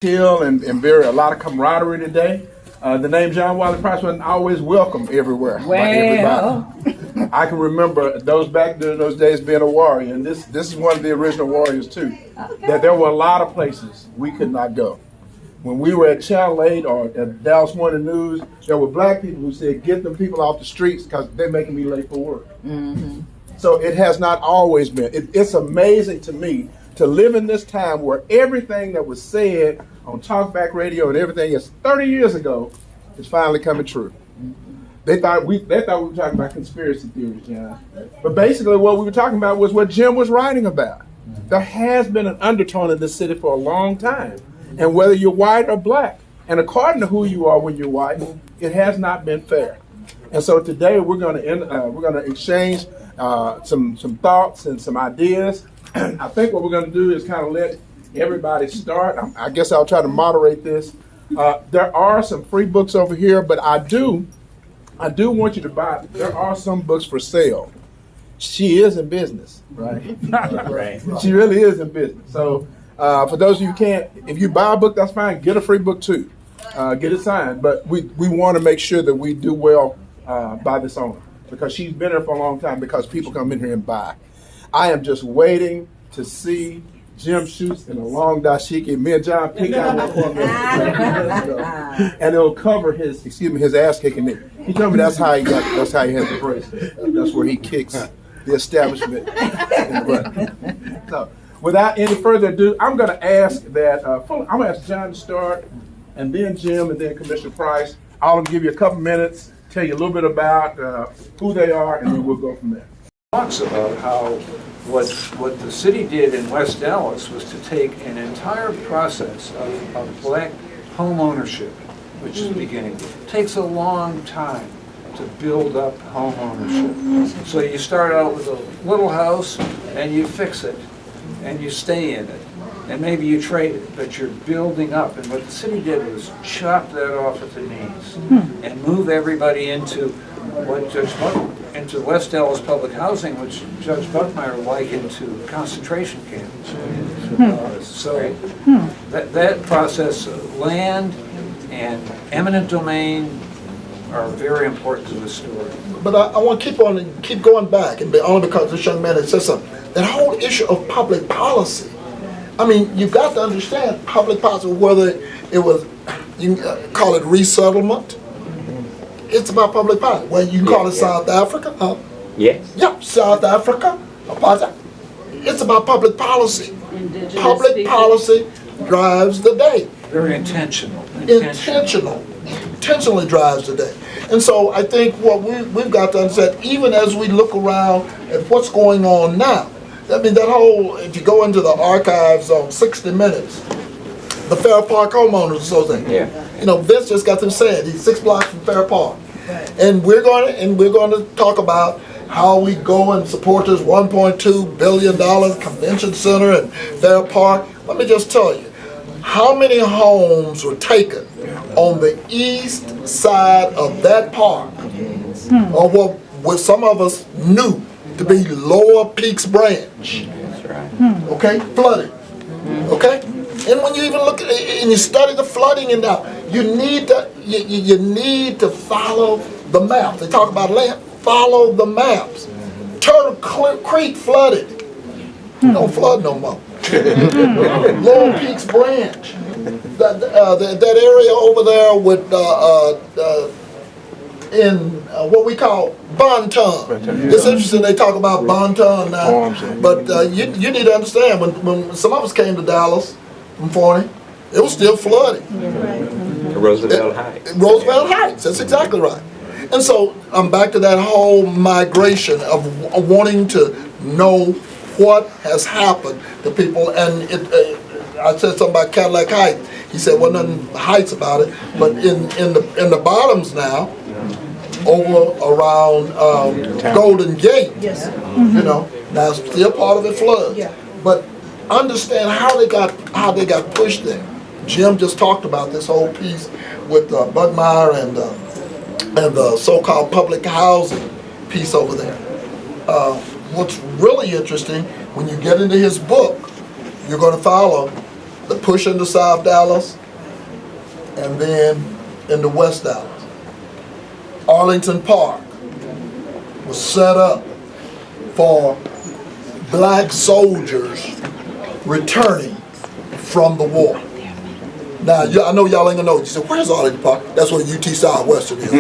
skill and a lot of camaraderie today. The name John Wiley Price wasn't always welcome everywhere by everybody. I can remember back during those days being a warrior, and this is one of the original warriors too. Okay. That there were a lot of places we could not go. When we were at Channel 8 or at Dallas Morning News, there were black people who said, "Get them people off the streets because they're making me late for work." Mm-hmm. So it has not always been. It's amazing to me to live in this time where everything that was said on talkback radio and everything is 30 years ago is finally coming true. They thought we were talking about conspiracy theories, John. But basically what we were talking about was what Jim was writing about. There has been an undertone in this city for a long time. And whether you're white or black, and according to who you are when you're white, it has not been fair. And so today we're going to exchange some thoughts and some ideas. I think what we're going to do is kind of let everybody start. I guess I'll try to moderate this. There are some free books over here, but I do want you to buy. There are some books for sale. She is in business, right? Right. She really is in business. So for those of you who can't, if you buy a book, that's fine. Get a free book too. Get it signed. But we want to make sure that we do well by this owner, because she's been here for a long time, because people come in here and buy. I am just waiting to see Jim Schutze in a long dashiki. Me and John picked out one for him, and it'll cover his ass kicking knee. He told me that's how he has the bracelet. That's where he kicks the establishment in the butt. So, without any further ado, I'm going to ask John to start, and then Jim, and then Commissioner Price. I'll give you a couple minutes, tell you a little bit about who they are, and then we'll go from there. Talks about how what the city did in West Dallas was to take an entire process of black home ownership, which is the beginning. It takes a long time to build up home ownership. So you start out with a little house and you fix it and you stay in it, and maybe you trade it, but you're building up. And what the city did was chop that off at the knees and move everybody into into West Dallas public housing, which Judge Buckmeyer likened to concentration camps. So that process, land and eminent domain are very important to the story. But I want to keep going back, and only because this young man had said something. That whole issue of public policy. I mean, you've got to understand public policy, whether it was, you can call it resettlement. It's about public policy. Well, you can call it South Africa. Yes. Yeah, South Africa. Apartheid. It's about public policy. Indigenous public policy drives the day. Very intentional. Intentionally drives the day. And so I think what we've got to understand, even as we look around at what's going on now, I mean, that whole, if you go into the archives on 60 Minutes, the Fair Park Homeowners Association, you know, Vince just got them saying he's 6 blocks from Fair Park. And we're going to talk about how we go and support this $1.2 billion convention center and Fair Park. Let me just tell you, how many homes were taken on the east side of that park, or what some of us knew to be Lower Peaks Branch? That's right. Okay, flooded. Okay, and when you even look at it and you study the flooding and now, you need to follow the maps. They talk about land. Follow the maps. Turtle Creek flooded. Don't flood no more. Lower Peaks Branch. That area over there with in what we call Bonton. It's interesting they talk about Bonton now, but you need to understand when some of us came to Dallas from 40, it was still flooding. Roosevelt Heights. Roosevelt Heights, that's exactly right. And so I'm back to that whole migration of wanting to know what has happened to people. And I said something about Cadillac Heights. He said, well, nothing heights about it, but in the bottoms now, over around Golden Gate, you know, now still part of it floods. But understand how they got pushed there. Jim just talked about this whole piece with Budmeyer and the so-called public housing piece over there. What's really interesting, when you get into his book, you're going to follow the push into South Dallas, and then into West Dallas. Arlington Park was set up for black soldiers returning from the war. Now, I know y'all ain't gonna know. You said, where's Arlington Park? That's where UT Southwestern is.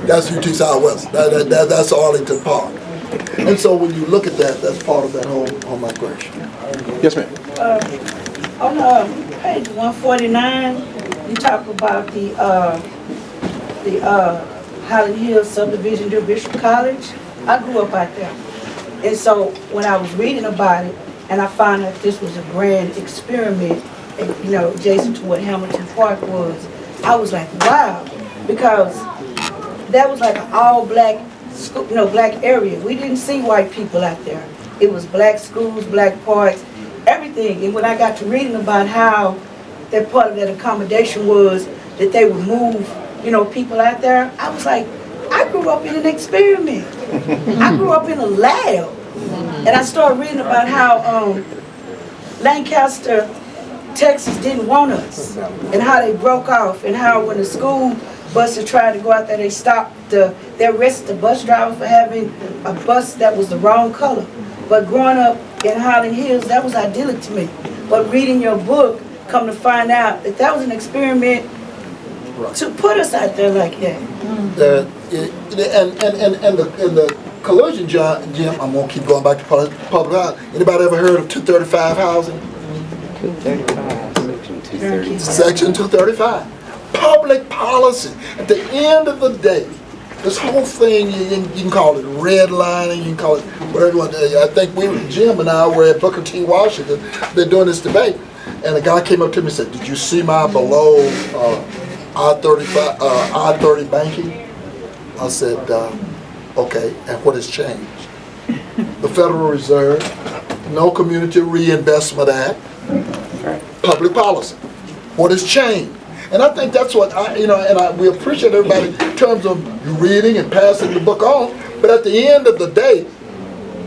That's UT Southwest. That's Arlington Park. And so when you look at that, that's part of that whole migration. Yes, ma'am. On page 149, you talk about the Highland Hills subdivision near Bishop College. I grew up out there. And so when I was reading about it, and I found that this was a grand experiment, adjacent to what Hamilton Park was, I was like, wow, because that was like an all black school, black area. We didn't see white people out there. It was black schools, black parks, everything. And when I got to reading about how that part of that accommodation was that they would move, people out there, I was like, I grew up in an experiment. I grew up in a lab. And I started reading about how Lancaster, Texas didn't want us, and how they broke off, and how when the school buses tried to go out there, they stopped, they arrested the bus driver for having a bus that was the wrong color. But growing up in Highland Hills, that was idyllic to me. But reading your book, come to find out that that was an experiment to put us out there like that. And the collusion, Jim, I'm gonna keep going back to public housing. Anybody ever heard of 235 housing? 235, section 235. Section 235. Public policy. At the end of the day, this whole thing, you can call it redlining, you can call it whatever you want. I think Jim and I were at Booker T. Washington. They're doing this debate, and a guy came up to me and said, "Did you see my below I-30 banking?" I said, "Okay, and what has changed?" The Federal Reserve, no Community Reinvestment Act, public policy. What has changed? And I think that's what we appreciate everybody in terms of you reading and passing the book on. But at the end of the day,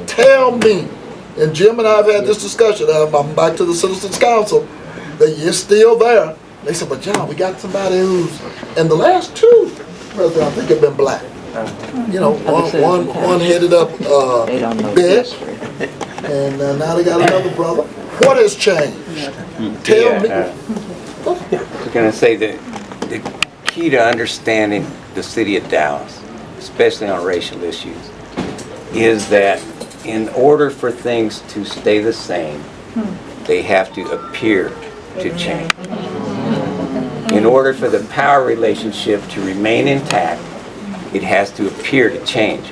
tell me, and Jim and I have had this discussion, I'm back to the Citizens Council, that you're still there. They said, but John, we got somebody who's, and the last two presidents I think have been black. One headed up Bed, and now they got another brother. What has changed? Tell me. I was going to say that the key to understanding the city of Dallas, especially on racial issues, is that in order for things to stay the same, they have to appear to change. In order for the power relationship to remain intact, it has to appear to change.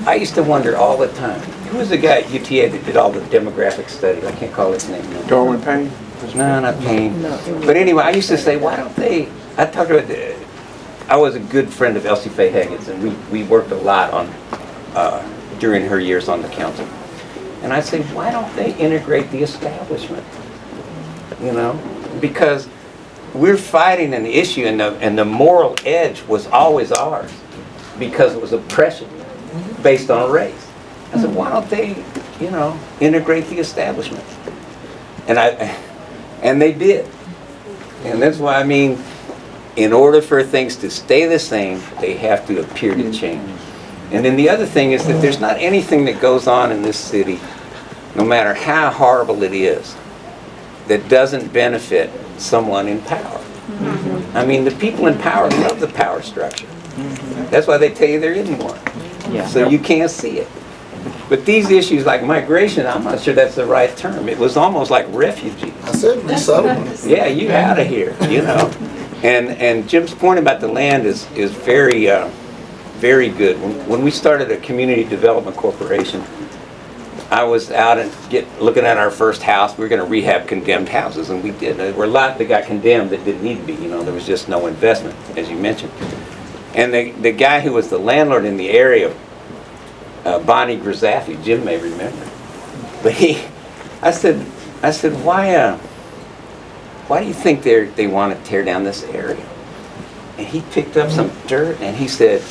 I used to wonder all the time, who was the guy at UTA that did all the demographic studies? I can't call his name. Darwin Payne? No, not Payne. But anyway, I used to say, why don't they, I was a good friend of Elsie Faye Haggett's, and we worked a lot on, during her years on the council. And I'd say, why don't they integrate the establishment? Because we're fighting an issue, and the moral edge was always ours, because it was oppression based on race. I said, why don't they, integrate the establishment? And they did. And that's why, in order for things to stay the same, they have to appear to change. And then the other thing is that there's not anything that goes on in this city, no matter how horrible it is, that doesn't benefit someone in power. The people in power love the power structure. That's why they tell you there isn't one. So you can't see it. But these issues like migration, I'm not sure that's the right term. It was almost like refugee. I said resettlement. Yeah, you out of here, And Jim's point about the land is very, very good. When we started a community development corporation, I was out and looking at our first house. We were going to rehab condemned houses, and we did. There were a lot that got condemned that didn't need to be. There was just no investment, as you mentioned. And the guy who was the landlord in the area, Bonnie Grisaffi, Jim may remember. But I said, why do you think they want to tear down this area? And he picked up some dirt and he said,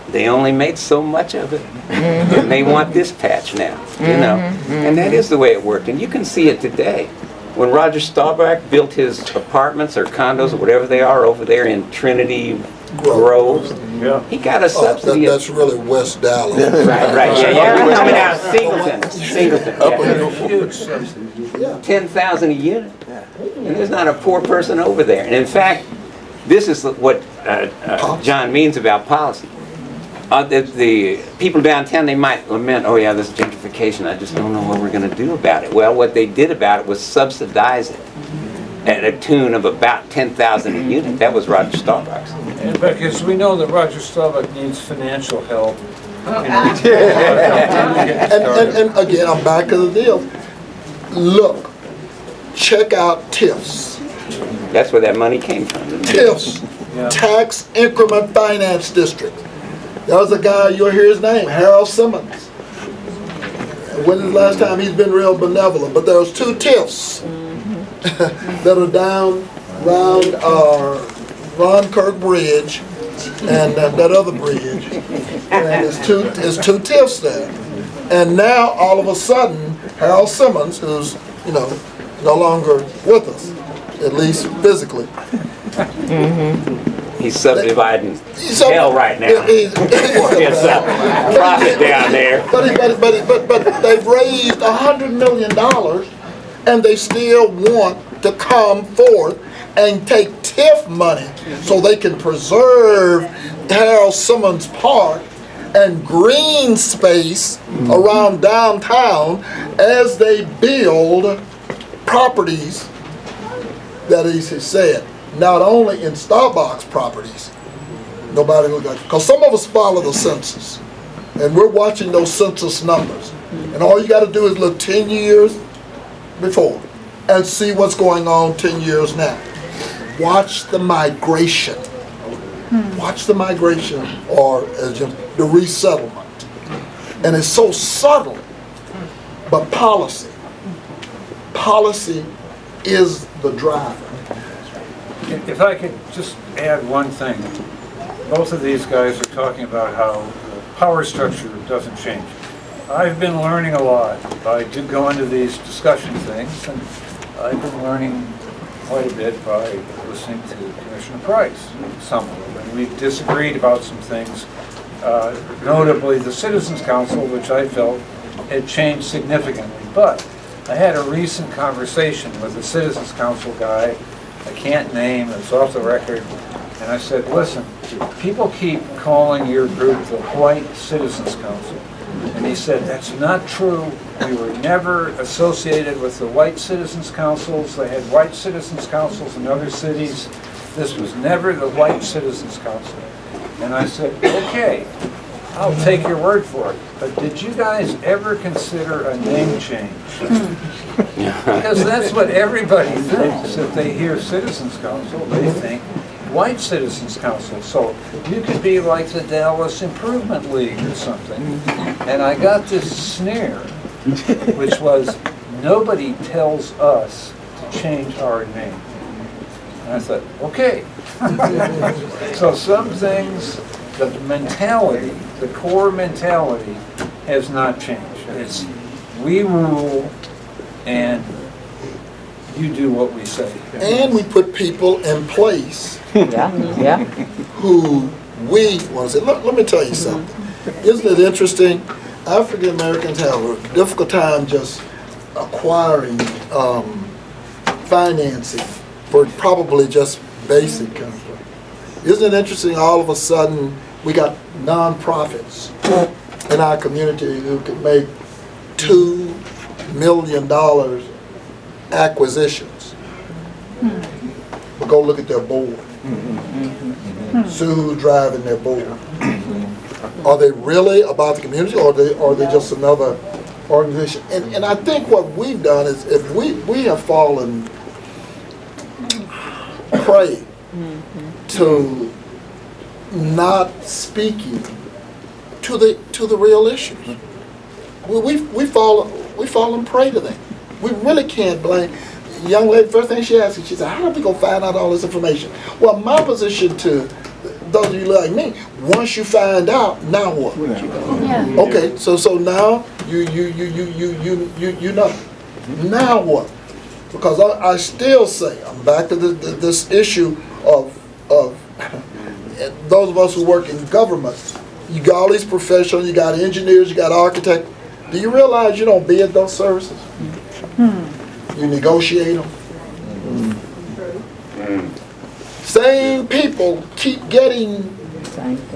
they only made so much of it, and they want this patch now, you know. And that is the way it worked, and you can see it today. When Roger Staubach built his apartments or condos or whatever they are over there in Trinity Groves, he got a subsidy. That's really West Dallas. Right, yeah, you're coming out of Singleton, Huge subsidy. 10,000 a unit, and there's not a poor person over there. And in fact, this is what John means about policy. The people downtown, they might lament, oh yeah, this gentrification, I just don't know what we're going to do about it. Well, what they did about it was subsidize it at a tune of about 10,000 a unit. That was Roger Staubach's. And because we know that Roger Staubach needs financial help. And again, I'm back to the deal. Look, check out TIFs. That's where that money came from. TIFs, Tax Increment Finance District. There was a guy, you'll hear his name, Harold Simmons. When is the last time he's been real benevolent? But there's 2 TIFs that are down around Ron Kirk Bridge and that other bridge. And there's two TIFs there. And now, all of a sudden, Harold Simmons, who's, no longer with us, at least physically. He's subdividing hell right now. Profit down there. But they've raised $100 million, and they still want to come forth and take TIF money so they can preserve Harold Simmons Park and green space around downtown as they build properties that he said, not only in Starbucks properties, nobody look at, because some of us follow the census, and we're watching those census numbers, and all you got to do is look 10 years before and see what's going on 10 years now. Watch the migration. Watch the migration, or as Jim, the resettlement. And it's so subtle, but policy is the driver. If I could just add one thing. Both of these guys are talking about how the power structure doesn't change. I've been learning a lot. I do go into these discussion things, and I've been learning quite a bit by listening to Commissioner Price, some of them. And we've disagreed about some things, notably the Citizens Council, which I felt had changed significantly. But I had a recent conversation with a Citizens Council guy, I can't name, it's off the record, and I said, listen, people keep calling your group the White Citizens Council. And he said, that's not true. We were never associated with the White Citizens Councils. They had White Citizens Councils in other cities. This was never the White Citizens Council. And I said, okay, I'll take your word for it. But did you guys ever consider a name change? Because that's what everybody thinks. If they hear Citizens Council, they think White Citizens Council. So you could be like the Dallas Improvement League or something. And I got this sneer, which was, nobody tells us to change our name. And I thought, okay. So some things, the mentality, the core mentality has not changed. It's we rule and you do what we say. And we put people in place Yeah. who we want to say. Let me tell you something. Isn't it interesting? African Americans have a difficult time just acquiring financing for probably just basic comfort. Isn't it interesting? All of a sudden, we got nonprofits in our community who could make $2 million acquisitions. But go look at their board. See who's driving their board. Are they really about the community, or are they just another organization? And I think what we've done is, if we have fallen prey to not speaking to the real issues. We fallen prey to them. We really can't blame. The young lady, first thing she asked me, she said, how are we going to find out all this information? Well, my position to those of you like me, once you find out, now what? Okay, so now you know. Now what? Because I still say, I'm back to this issue of those of us who work in government. You got all these professionals, you got engineers, you got architects. Do you realize you don't bid those services? You negotiate them. Same people keep getting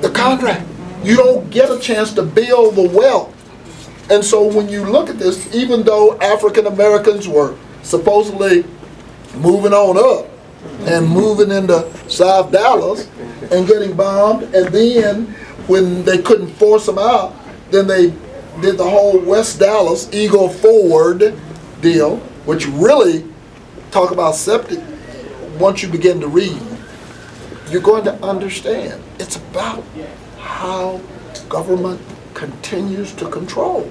the contract. You don't get a chance to build the wealth. And so when you look at this, even though African Americans were supposedly moving on up and moving into South Dallas and getting bombed, and then when they couldn't force them out, then they did the whole West Dallas Eagle Forward deal, which really, talk about septic, once you begin to read, you're going to understand. It's about how government continues to control.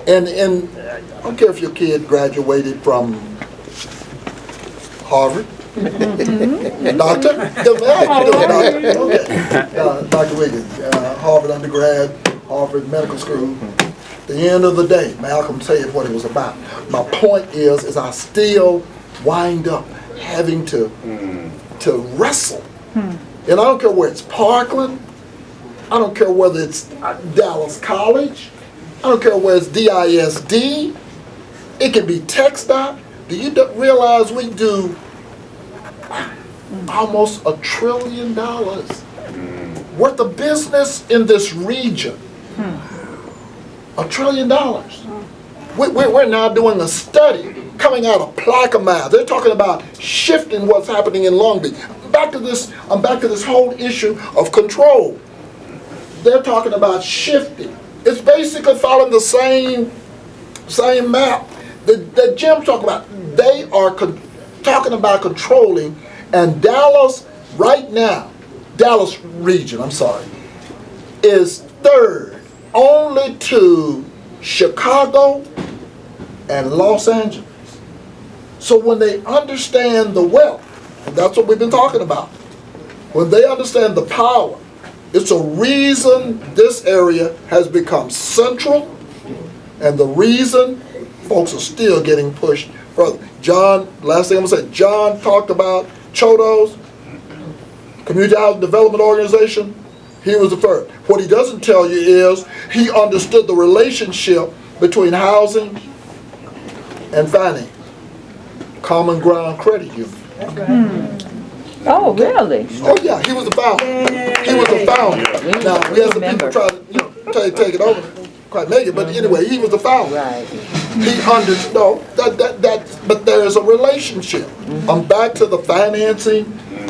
And I don't care if your kid graduated from Harvard, doctor, Dr. Wiggins, Harvard undergrad, Harvard Medical School. At the end of the day, Malcolm said what it was about. My point is I still wind up having to wrestle. And I don't care where it's Parkland, I don't care whether it's Dallas College, I don't care whether it's DISD, it can be TxDOT. Do you realize we do almost $1 trillion worth of business in this region? $1 trillion. We're now doing a study coming out of Plaquemine. They're talking about shifting what's happening in Long Beach. I'm back to this whole issue of control. They're talking about shifting. It's basically following the same map that Jim talked about. They are talking about controlling, and Dallas right now, Dallas region, is third only to Chicago and Los Angeles. So when they understand the wealth, and that's what we've been talking about, when they understand the power, it's a reason this area has become central, and the reason folks are still getting pushed further. John, last thing I'm gonna say, John talked about Chodos, Community Housing Development Organization. He was the first. What he doesn't tell you is he understood the relationship between housing and finance. Common Ground Credit Union. Oh, really? Oh yeah, he was the founder. He was the founder. Now we had some people try to take it over, quite make it, but anyway, he was the founder. Right. He understood but there is a relationship. I'm back to the financing,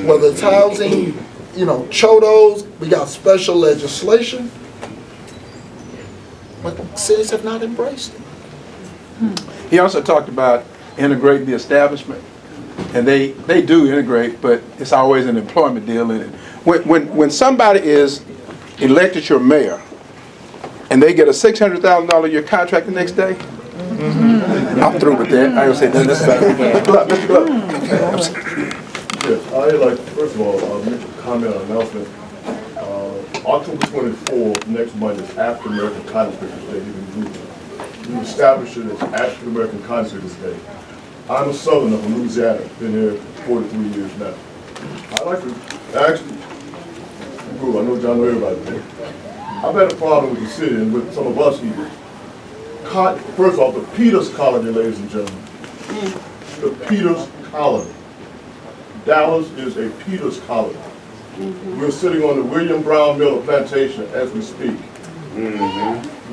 whether it's housing, Chodos, we got special legislation, but cities have not embraced it. He also talked about integrating the establishment, and they do integrate, but it's always an employment deal in it. When somebody is elected your mayor, and they get a $600,000 a year contract the next day, I'm through with that. I don't say that. That's better. Mr. Glover. Yes, I'd like, first of all, make a comment or announcement. October 24th, next month, is African American Cotton Pickers Day here in Louisiana. We established it as African American Cotton Pickers Day. I'm a Southerner from Louisiana, been here for 43 years now. I'd like to actually, I know John know everybody there. I've had a problem with the city and with some of us here. First off, the Peters Colony, ladies and gentlemen. The Peters Colony. Dallas is a Peters Colony. We're sitting on the William Brown Miller plantation as we speak.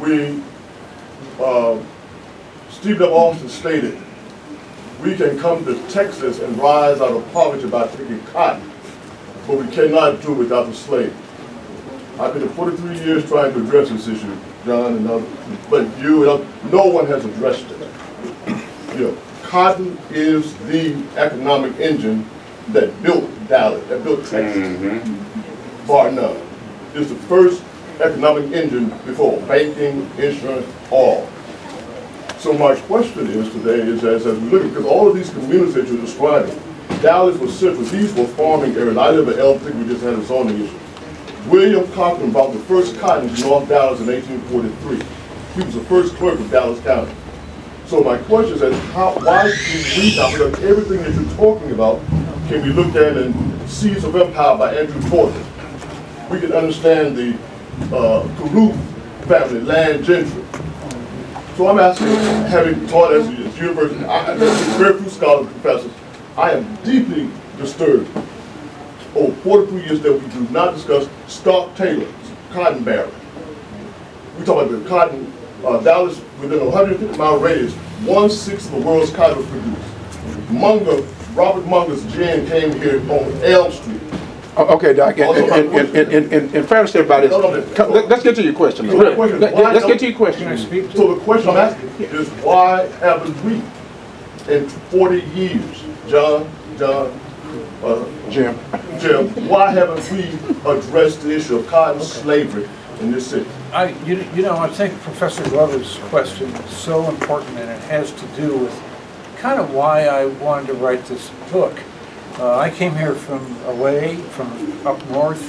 We, Steve F. Austin stated, we can come to Texas and rise out of poverty by picking cotton, but we cannot do it without the slave. I've been 43 years trying to address this issue, John and others, but no one has addressed it. Cotton is the economic engine that built Dallas, that built Texas, bar none. It's the first economic engine before banking, insurance, all. So my question is today is as we look at, because all of these communities that you're describing, Dallas was central, these were farming areas. I live in Elton, we just had a zoning issue. William Cochran brought the first cotton to North Dallas in 1843. He was the first clerk of Dallas County. So my question is, why can we not, because everything that you're talking about can be looked at in Seeds of Empire by Andrew Thornton. We can understand the Caruth family, land gentry. So I'm asking, having taught as a university, very few scholars and professors, I am deeply disturbed over 42 years that we do not discuss Stark Taylor's cotton barren. We talk about the cotton, Dallas within a 150-mile radius, 1/6 of the world's cotton was produced. Robert Munger's gin came here on Elm Street. Okay, Doc, and fairness to everybody, let's get to your question. Let's get to your question. Can I speak to So the question I'm asking is, why haven't we, in 40 years, Jim. why haven't we addressed the issue of cotton slavery in this city? I think Professor Glover's question is so important, and it has to do with kind of why I wanted to write this book. I came here from up north.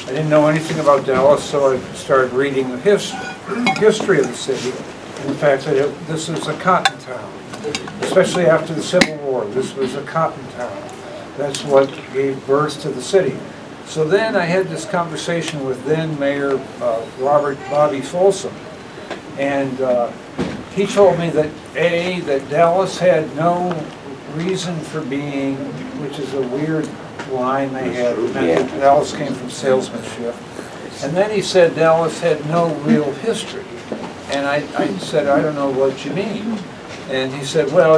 I didn't know anything about Dallas, so I started reading the history of the city, and the fact that this was a cotton town, especially after the Civil War. This was a cotton town. That's what gave birth to the city. So then I had this conversation with then Mayor Bobby Folsom, and he told me that that Dallas had no reason for being, which is a weird line they had. Dallas came from salesmanship. And then he said Dallas had no real history. And I said, I don't know what you mean. And he said, well,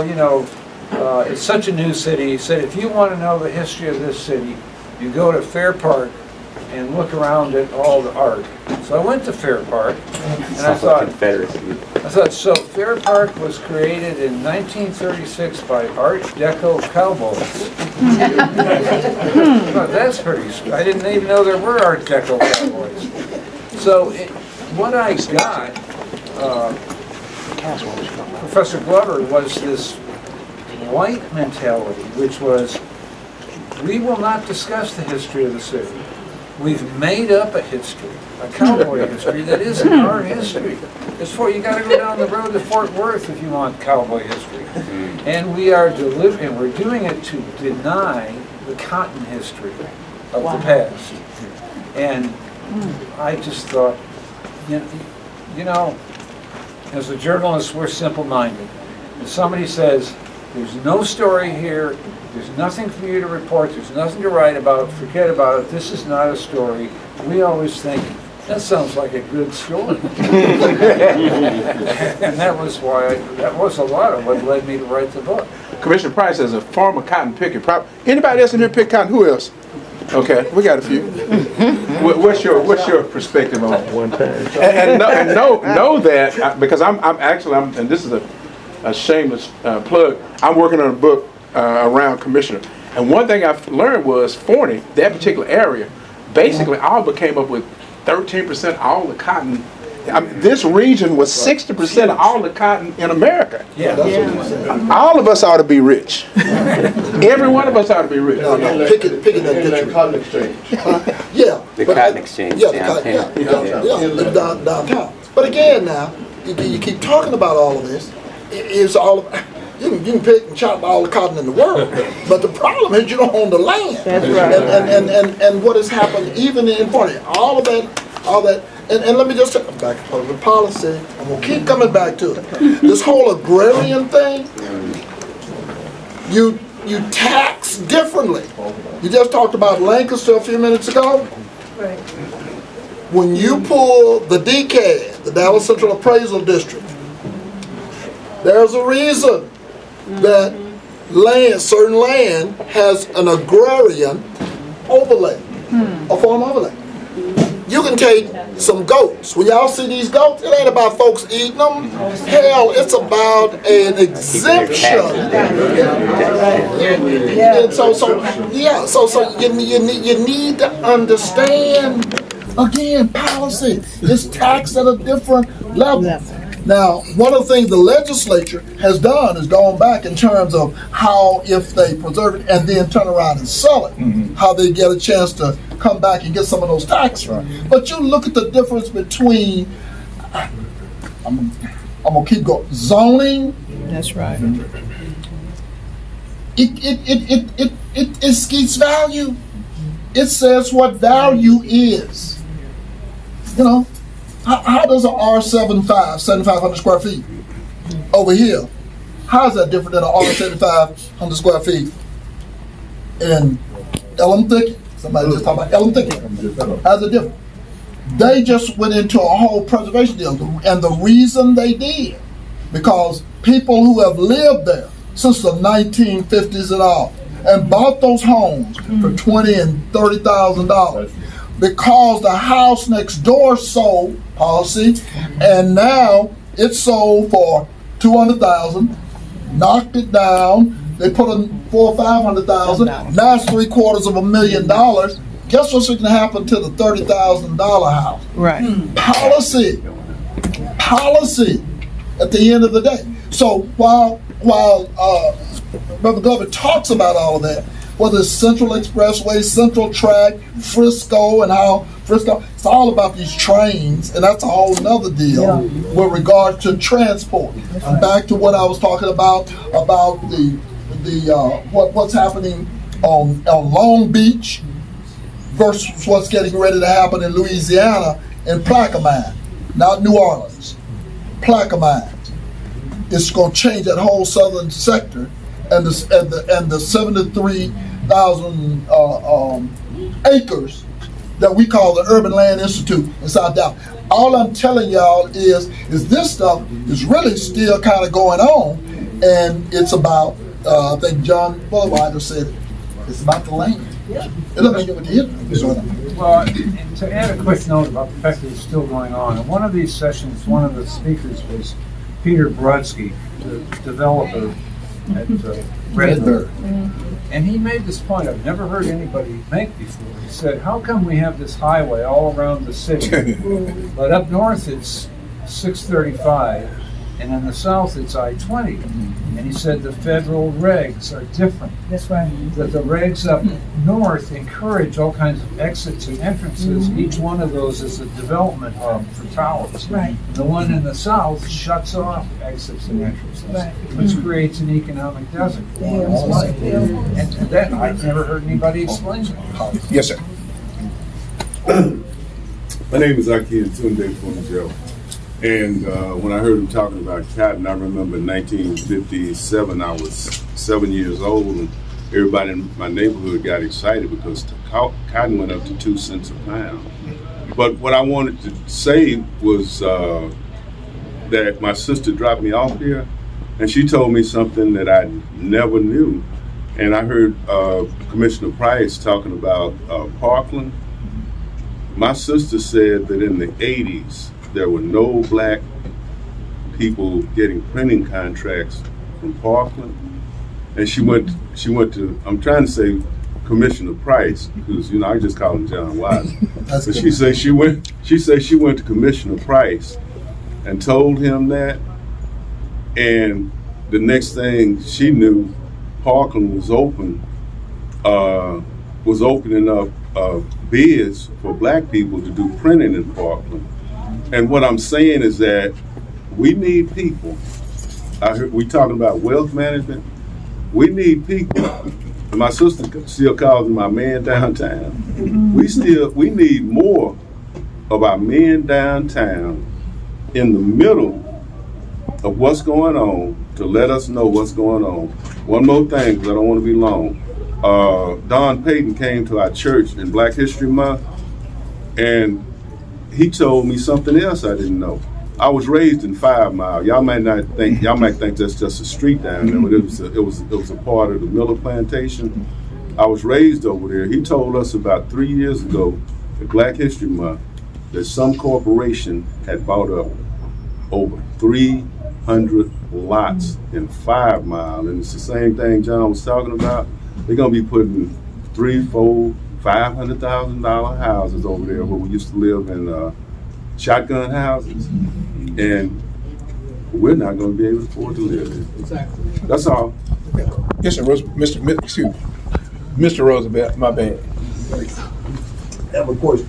it's such a new city. He said, if you want to know the history of this city, you go to Fair Park and look around at all the art. So I went to Fair Park, and I thought, so Fair Park was created in 1936 by Art Deco cowboys. Well, that's pretty, I didn't even know there were Art Deco cowboys. So what I got, Professor Glover, was this white mentality, which was, we will not discuss the history of the city. We've made up a history, a cowboy history that isn't our history. It's you got to go down the road to Fort Worth if you want cowboy history. And we're doing it to deny the cotton history of the past. And I just thought, as a journalist, we're simple-minded. If somebody says, there's no story here, there's nothing for you to report, there's nothing to write about, forget about it, this is not a story, we always think, that sounds like a good story. And that was a lot of what led me to write the book. Commissioner Price, as a former cotton picker, anybody else in here pick cotton? Who else? Okay, we got a few. What's your perspective on it? One time. And know that, because I'm and this is a shameless plug, I'm working on a book around Commissioner. And one thing I've learned was Forney, that particular area, basically Alba came up with 13% all the cotton. This region was 60% of all the cotton in America. Yeah. All of us ought to be rich. Every one of us ought to be rich. Pick it and get you. Cotton exchange. Yeah. The cotton exchange downtown. Downtown. But again now, you keep talking about all of this. It's all you can pick and chop all the cotton in the world, but the problem is you don't own the land. That's right. And what has happened even in Forney, all that. And let me just take back to public policy. I'm gonna keep coming back to it. This whole agrarian thing, you tax differently. You just talked about Lancaster a few minutes ago. Right. When you pull the DCAD, the Dallas Central Appraisal District, there's a reason that certain land has an agrarian overlay, a farm overlay. You can take some goats. When y'all see these goats, it ain't about folks eating them. Hell, it's about an exemption. And so you need to understand, again, policy. It's taxed at a different level. Now, one of the things the legislature has done is gone back in terms of how, if they preserve it and then turn around and sell it, how they get a chance to come back and get some of those taxes. But you look at the difference between, I'm gonna keep going, zoning. That's right. It escapes value. It says what value is. You know, how does an R75, 7,500 square feet over here, how is that different than an R7,500 square feet in Elm Thicket? Somebody just talked about Elm Thicket. How's it different? They just went into a whole preservation deal, and the reason they did, because people who have lived there since the 1950s and all, and bought those homes for $20,000 and $30,000, because the house next door sold, policy, and now it's sold for $200,000, knocked it down. They put in $400,000 or $500,000. Now it's $750,000. Guess what's going to happen to the $30,000 house? Right. Policy at the end of the day. So while Brother Glover talks about all of that, whether it's Central Expressway, Central Track, Frisco, and how Frisco, it's all about these trains, and that's a whole nother deal with regard to transport. And back to what I was talking about what's happening on Long Beach versus what's getting ready to happen in Louisiana in Plaquemine, not New Orleans, Plaquemine. It's going to change that whole southern sector, and the 73,000 acres that we call the Urban Land Institute in South Dallas. All I'm telling y'all is this stuff is really still kind of going on, and it's about I think John Wiley said it's about the land. It doesn't make it with the history. Well, and to add a quick note about the fact that it's still going on, in one of these sessions, one of the speakers was Peter Brodsky, the developer at Redbird. And he made this point I've never heard anybody make before. He said, how come we have this highway all around the city, but up north it's 635, and in the south it's I-20? And he said the federal regs are different. That's right. That the regs up north encourage all kinds of exits and entrances. Each one of those is a development hub for towers. Right. The one in the south shuts off exits and entrances, Right. which creates an economic desert. And that, I've never heard anybody explain that. Yes, sir. My name is Aki Tunde Funjo. And when I heard him talking about cotton, I remember in 1957, I was 7 years old, and everybody in my neighborhood got excited because the cotton went up to 2 cents a pound. But what I wanted to say was that my sister dropped me off here, and she told me something that I never knew. And I heard Commissioner Price talking about Parkland. My sister said that in the 80s, there were no black people getting printing contracts from Parkland. And she went to, I'm trying to say Commissioner Price, because I just call him John Wiley. But she said she went to Commissioner Price and told him that, and the next thing she knew, Parkland was opening up bids for black people to do printing in Parkland. And what I'm saying is that we need people. We talking about wealth management. We need people. And my sister still calls me my man downtown. We need more of our men downtown in the middle of what's going on to let us know what's going on. One more thing, because I don't want to be long. Don Payton came to our church in Black History Month, and he told me something else I didn't know. I was raised in 5 Mile. Y'all might think that's just a street down there, but it was a part of the Miller Plantation. I was raised over there. He told us about 3 years ago at Black History Month that some corporation had bought up over 300 lots in 5 Mile, and it's the same thing John was talking about. They're gonna be putting $300,000, $400,000, $500,000 houses over there where we used to live in shotgun houses. And we're not gonna be able to afford to live there. Exactly. That's all. Yes, sir, excuse me. Mr. Roosevelt, my bad. I have a question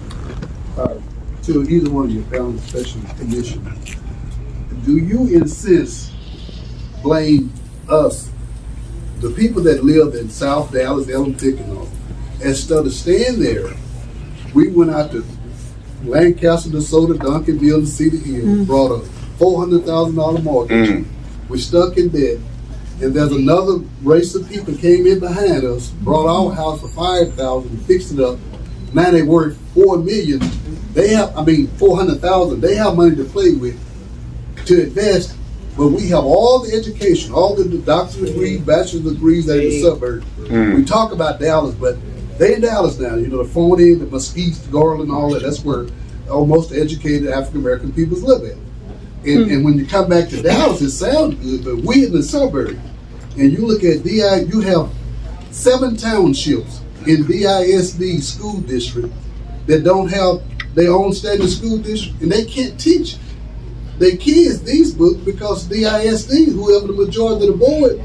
to either one of you found the special commission. Do you insist, blame us, the people that live in South Dallas, Elm Tickinock, instead of staying there, we went out to Lancaster, DeSoto, Duncanville, and Cedar Hill, brought a $400,000 mortgage. We're stuck in debt. And there's another race of people came in behind us, brought our house for $5,000, fixed it up. Now they worth $4 million. They have, $400,000. They have money to play with, to invest. But we have all the education, all the doctorate degrees, bachelor's degrees that in the suburbs. We talk about Dallas, but they in Dallas now. You know, the Phony, the Mesquite, Garland, all that. That's where most educated African American peoples live at. And when you come back to Dallas, it sounds good, but we in the suburb, and you look at DI, you have 7 townships in DISD school district that don't have their own standard school district, and they can't teach their kids these books because DISD, whoever the majority of the board,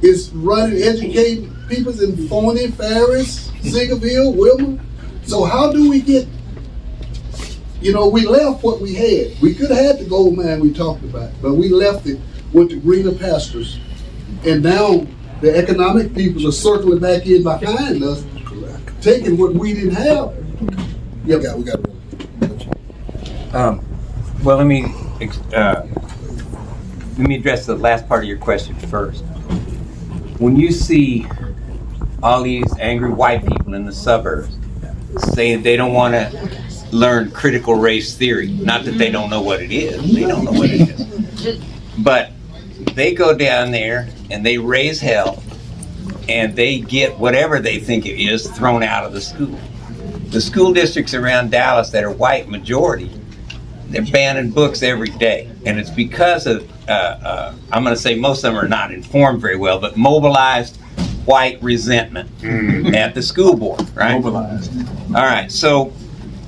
is running, educating people in Phony, Ferris, Zieglerville, Wilmer. So how do we get? You know, we left what we had. We could have had the gold mine we talked about, but we left it with the greener pastures. And now the economic people are circling back in behind us, taking what we didn't have. Yeah, we got it. Well, let me address the last part of your question first. When you see all these angry white people in the suburbs saying they don't want to learn critical race theory, not that they don't know what it is, they don't know what it is, but they go down there and they raise hell and they get whatever they think it is thrown out of the school. The school districts around Dallas that are white majority, they're banning books every day, and it's because of I'm going to say most of them are not informed very well, but mobilized white resentment at the school board, right? Mobilized. All right, so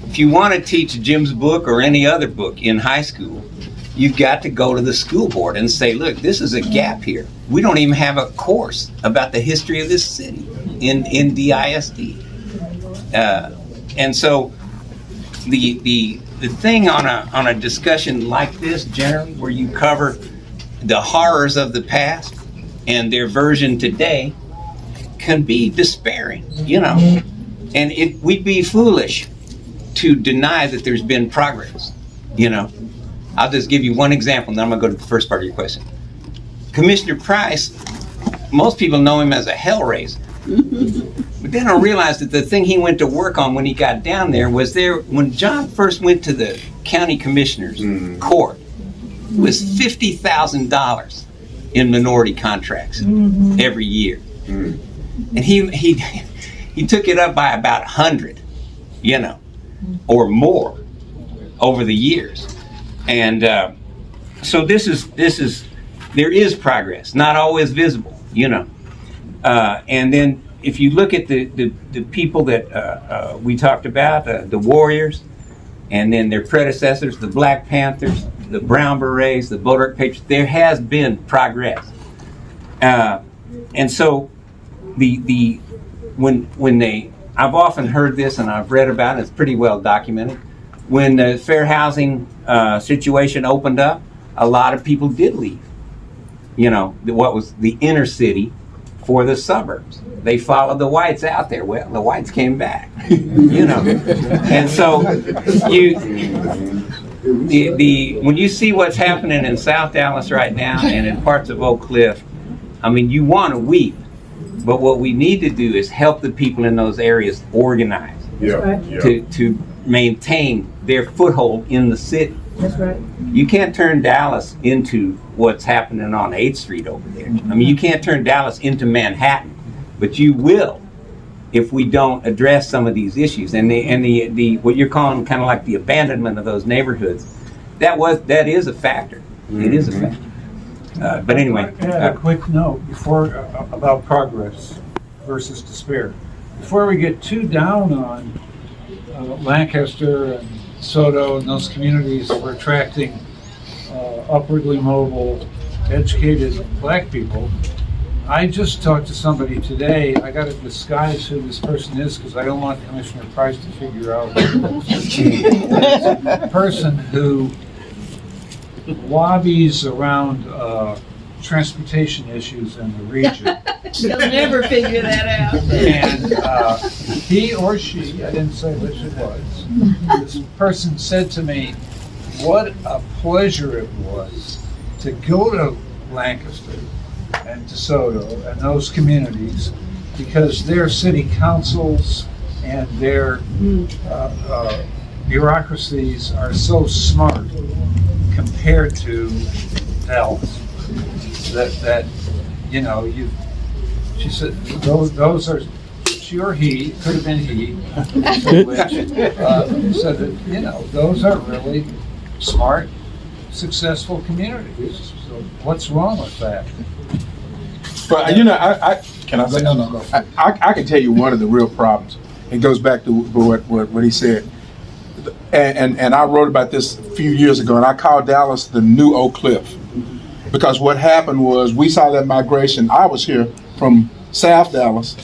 if you want to teach Jim's book or any other book in high school, you've got to go to the school board and say, look, this is a gap here. We don't even have a course about the history of this city in DISD. And so the thing on a discussion like this, generally, where you cover the horrors of the past and their version today, can be despairing, you know. And we'd be foolish to deny that there's been progress, you know. I'll just give you one example, and then I'm going to go to the first part of your question. Commissioner Price, most people know him as a hellraiser. But they don't realize that the thing he went to work on when he got down there was when John first went to the county commissioner's court, it was $50,000 in minority contracts every year. And he took it up by about 100, you know, or more over the years. And so there is progress, not always visible, you know. And then if you look at the people that we talked about, the Warriors, and then their predecessors, the Black Panthers, the Brown Berets, the Bodark Patriots, there has been progress. And so I've often heard this and I've read about it, it's pretty well documented. When the fair housing situation opened up, a lot of people did leave. You know, what was the inner city for the suburbs. They followed the whites out there. Well, the whites came back, you know. And so when you see what's happening in South Dallas right now and in parts of Oak Cliff, I mean, you want to weep. But what we need to do is help the people in those areas organize to maintain their foothold in the city. That's right. You can't turn Dallas into what's happening on 8th Street over there. I mean, you can't turn Dallas into Manhattan, but you will if we don't address some of these issues. And the what you're calling kind of like the abandonment of those neighborhoods, that is a factor. It is a factor. But anyway. I had a quick note about progress versus despair. Before we get too down on Lancaster and Soto and those communities for attracting upwardly mobile, educated black people. I just talked to somebody today. I got to disguise who this person is because I don't want Commissioner Price to figure out who it is. A person who lobbies around transportation issues in the region. You'll never figure that out. And he or she, I didn't say which it was, this person said to me, what a pleasure it was to go to Lancaster and DeSoto and those communities because their city councils and their bureaucracies are so smart compared to Dallas. That you know, she said those are, she or he, could have been he, said that, you know, those are really smart, successful communities. So what's wrong with that? But you know, I can I say? No. I can tell you one of the real problems. It goes back to what he said, and I wrote about this a few years ago, and I called Dallas the new Oak Cliff, because what happened was we saw that migration. I was here from South Dallas,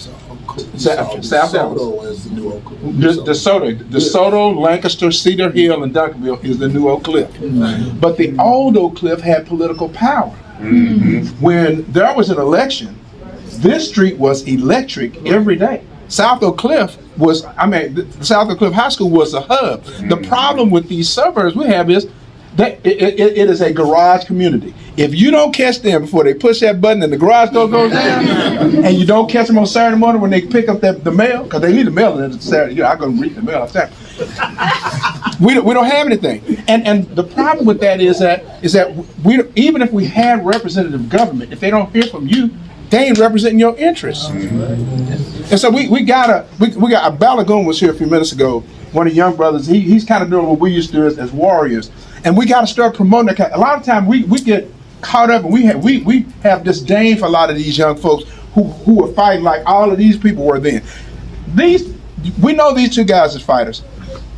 South Dallas. Is the new Oak Cliff. DeSoto, Lancaster, Cedar Hill, and Duncanville is the new Oak Cliff. But the old Oak Cliff had political power. When there was an election, this street was electric every day. South Oak Cliff was, South Oak Cliff High School was a hub. The problem with these suburbs we have is that it is a garage community. If you don't catch them before they push that button and the garage door goes down, and you don't catch them on Saturday morning when they pick up the mail, because they leave the mail on Saturday, you know, I go read the mail all the time. We don't have anything, and the problem with that is that we, even if we had representative government, if they don't hear from you, they ain't representing your interests. And so we got Balagoon was here a few minutes ago. One of the young brothers, he's kind of doing what we used to do as warriors, and we got to start promoting that. A lot of times we get caught up, and we have disdain for a lot of these young folks who are fighting like all of these people were then. We know these two guys as fighters.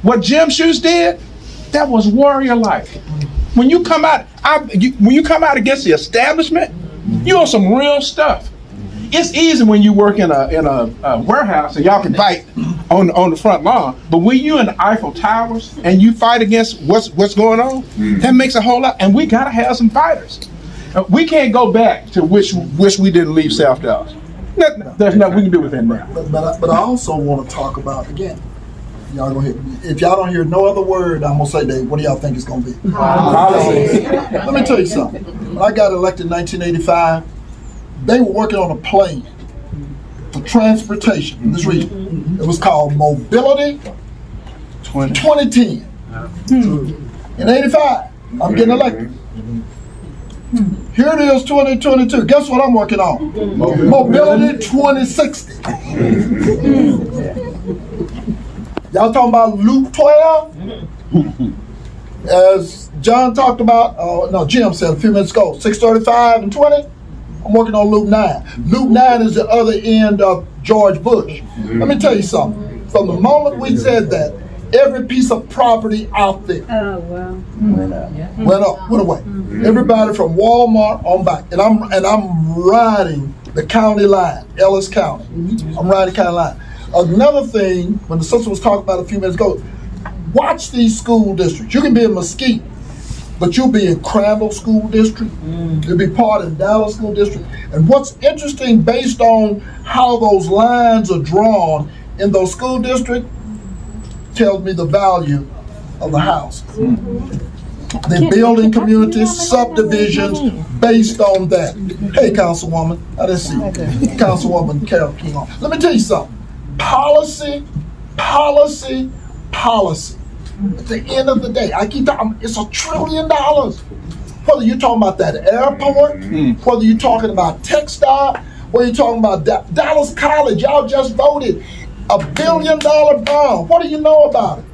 What Jim Schutze did, that was warrior-like. When you come out, against the establishment, you on some real stuff. It's easy when you work in a warehouse and y'all can fight on the front lawn, but when you in the Eiffel Towers and you fight against what's going on, that makes a whole lot. And we gotta have some fighters. We can't go back to wish we didn't leave South Dallas. There's nothing we can do with that now. But I also want to talk about, again, y'all gonna hear, if y'all don't hear no other word, I'm gonna say, Dave, what do y'all think it's gonna be? Let me tell you something. When I got elected in 1985, they were working on a plan for transportation in this region. It was called Mobility 2010. In 85, I'm getting elected. Here it is, 2022. Guess what I'm working on? Mobility 2060. Y'all talking about Loop 12? As John talked about, Jim said a few minutes ago, 635 and 20. I'm working on Loop 9. Loop 9 is the other end of George Bush. Let me tell you something. From the moment we said that, every piece of property out there went away. Everybody from Walmart on back. And I'm riding the county line, Ellis County. I'm riding the county line. Another thing, when the sister was talking about a few minutes ago, watch these school districts. You can be in Mesquite, but you'll be in Crandall School District. You'll be part of Dallas School District. And what's interesting, based on how those lines are drawn in those school districts, tells me the value of the house. They're building communities, subdivisions based on that. Hey, Councilwoman, I didn't see you. Councilwoman Carol King. Let me tell you something. Policy. At the end of the day, I keep talking, it's $1 trillion. Whether you're talking about that airport, whether you're talking about textile, whether you're talking about Dallas College, y'all just voted $1 billion bond. What do you know about it?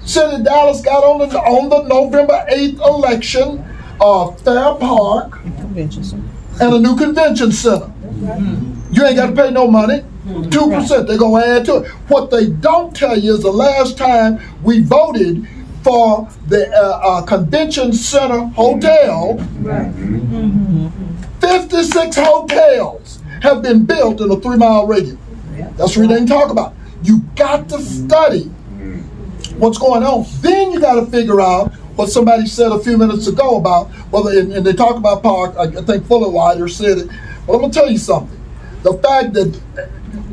City of Dallas got on the November 8th election Fair Park and a new convention center. You ain't got to pay no money. 2%, they're going to add to it. What they don't tell you is the last time we voted, for the Convention Center Hotel. 56 hotels have been built in a 3-mile radius. That's what they didn't talk about. You got to study what's going on. Then you got to figure out what somebody said a few minutes ago about whether, and they talk about park, I think Fullerwider said it. But I'm going to tell you something. The fact that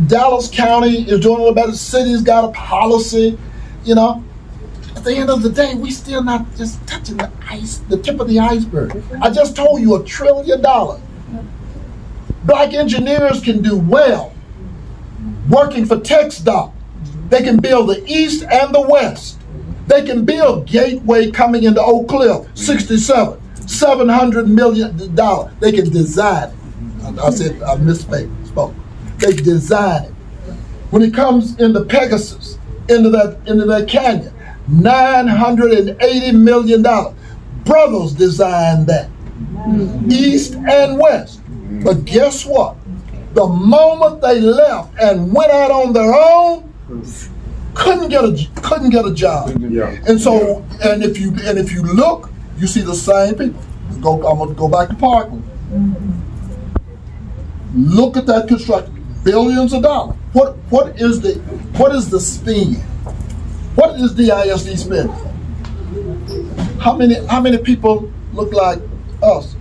Dallas County is doing a little better, the city's got a policy, you know, at the end of the day, we still not just touching the tip of the iceberg. I just told you $1 trillion. Black engineers can do well working for TxDOT. They can build the east and the west. They can build Gateway coming into Oak Cliff, 67, $700 million. They can design it. I said, I misspoke. They design it. When it comes into Pegasus, into that canyon, $980 million. Brothers designed that, east and west. But guess what? The moment they left and went out on their own, couldn't get a job. And so, and if you look, you see the same people. I'm gonna go back to Parkland. Look at that construction, billions of dollars. What is the spend? What is DISD spending? How many people look like us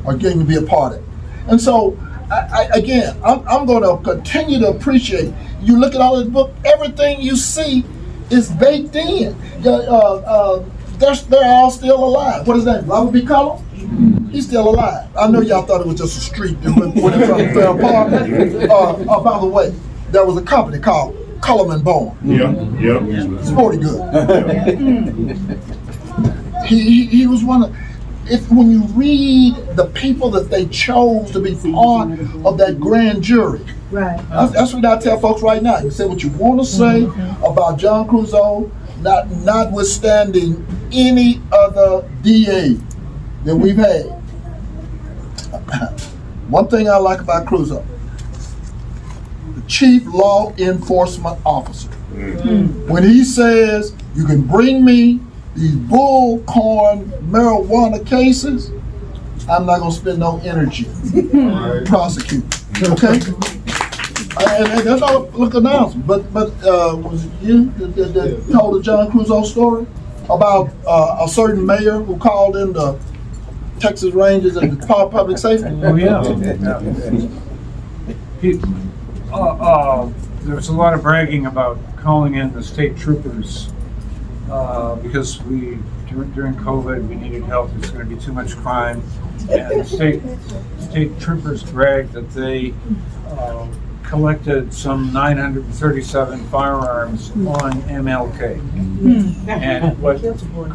are getting to be a part of it? And so, I'm going to continue to appreciate. You look at all this book, everything you see is baked in. They're all still alive. What is that? Robert B. Cullum? He's still alive. I know y'all thought it was just a street that went from Fair Park. By the way, there was a company called Cullum and Bone. Yeah. Sporty good. He was one of. When you read the people that they chose to be part of that grand jury, Right. that's what I tell folks right now. You say what you want to say about John Crusoe, notwithstanding any other DA that we've had. One thing I like about Crusoe, the chief law enforcement officer. When he says, you can bring me these bullcorn marijuana cases, I'm not going to spend no energy prosecuting. Okay? And that's all look announcement. But was it you that told the John Crusoe story about a certain mayor who called in the Texas Rangers and the Department of Public Safety? Oh, yeah. There was a lot of bragging about calling in the state troopers because during COVID, we needed help. There's going to be too much crime. And the state troopers bragged that they collected some 937 firearms on MLK. And what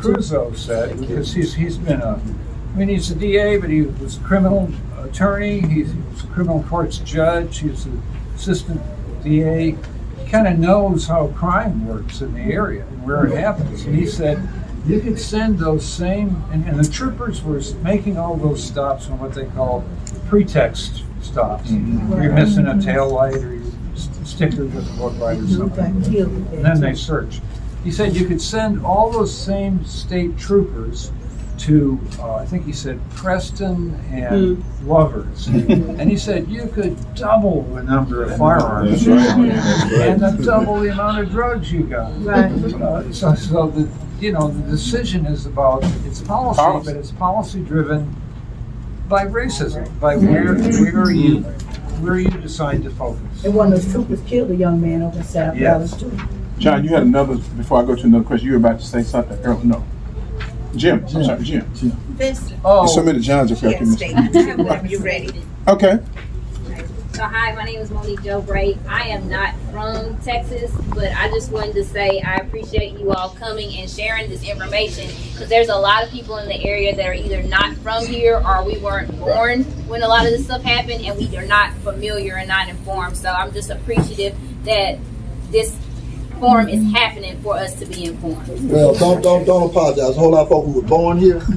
Crusoe said, because he's a DA, but he was a criminal attorney, he was a criminal courts judge, he was an assistant DA. He kind of knows how crime works in the area and where it happens. And he said, you could send those same, and the troopers were making all those stops on what they call pretext stops. You're missing a tail light or your sticker doesn't look right or something. And then they search. He said you could send all those same state troopers to, I think he said Preston and Lovers. And he said you could double the number of firearms and double the amount of drugs you got. So the decision is about, it's policy, but it's policy driven by racism, by where you decide to focus. And one of those troopers killed a young man over in South Dallas too. John, you had another, before I go to another question, you were about to say something earlier. No. Jim. I'm sorry, Jim. This, There's so many Johns up here. yeah, statement, whenever you're ready. Okay. So hi, my name is Monique Joe Bray. I am not from Texas, but I just wanted to say I appreciate you all coming and sharing this information, because there's a lot of people in the area that are either not from here or we weren't born when a lot of this stuff happened, and we are not familiar and not informed. So I'm just appreciative that this forum is happening for us to be informed. Well, don't apologize. A whole lot of folk who were born here. Some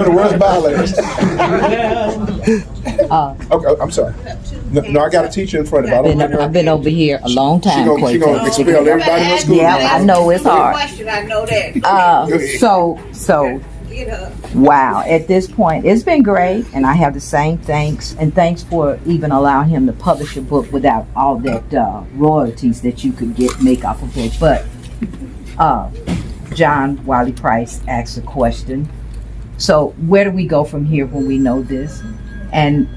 of the worst violators. Okay, I'm sorry. No, I got a teacher in front of me. I've been over here a long time. She gonna expel everybody in school. Yeah, I know it's hard. Question, I know that. So, Get up. wow. At this point, it's been great, and I have the same thanks, and thanks for even allowing him to publish a book without all that royalties that you could make off of it. But John Wiley Price asked a question. So, where do we go from here when we know this? And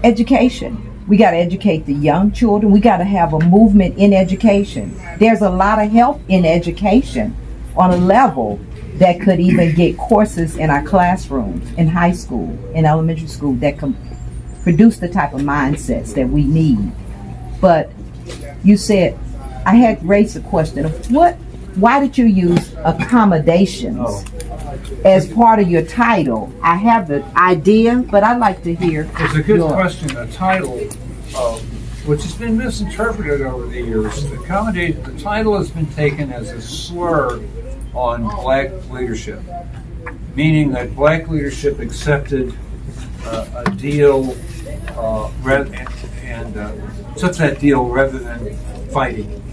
education. We got to educate the young children. We got to have a movement in education. There's a lot of help in education on a level that could even get courses in our classrooms, in high school, in elementary school, that can produce the type of mindsets that we need. But you said, I had raised a question of why did you use accommodations as part of your title? I have the idea, but I'd like to hear. It's a good question. The title, which has been misinterpreted over the years, the title has been taken as a slur on black leadership, meaning that black leadership accepted a deal and took that deal rather than fighting.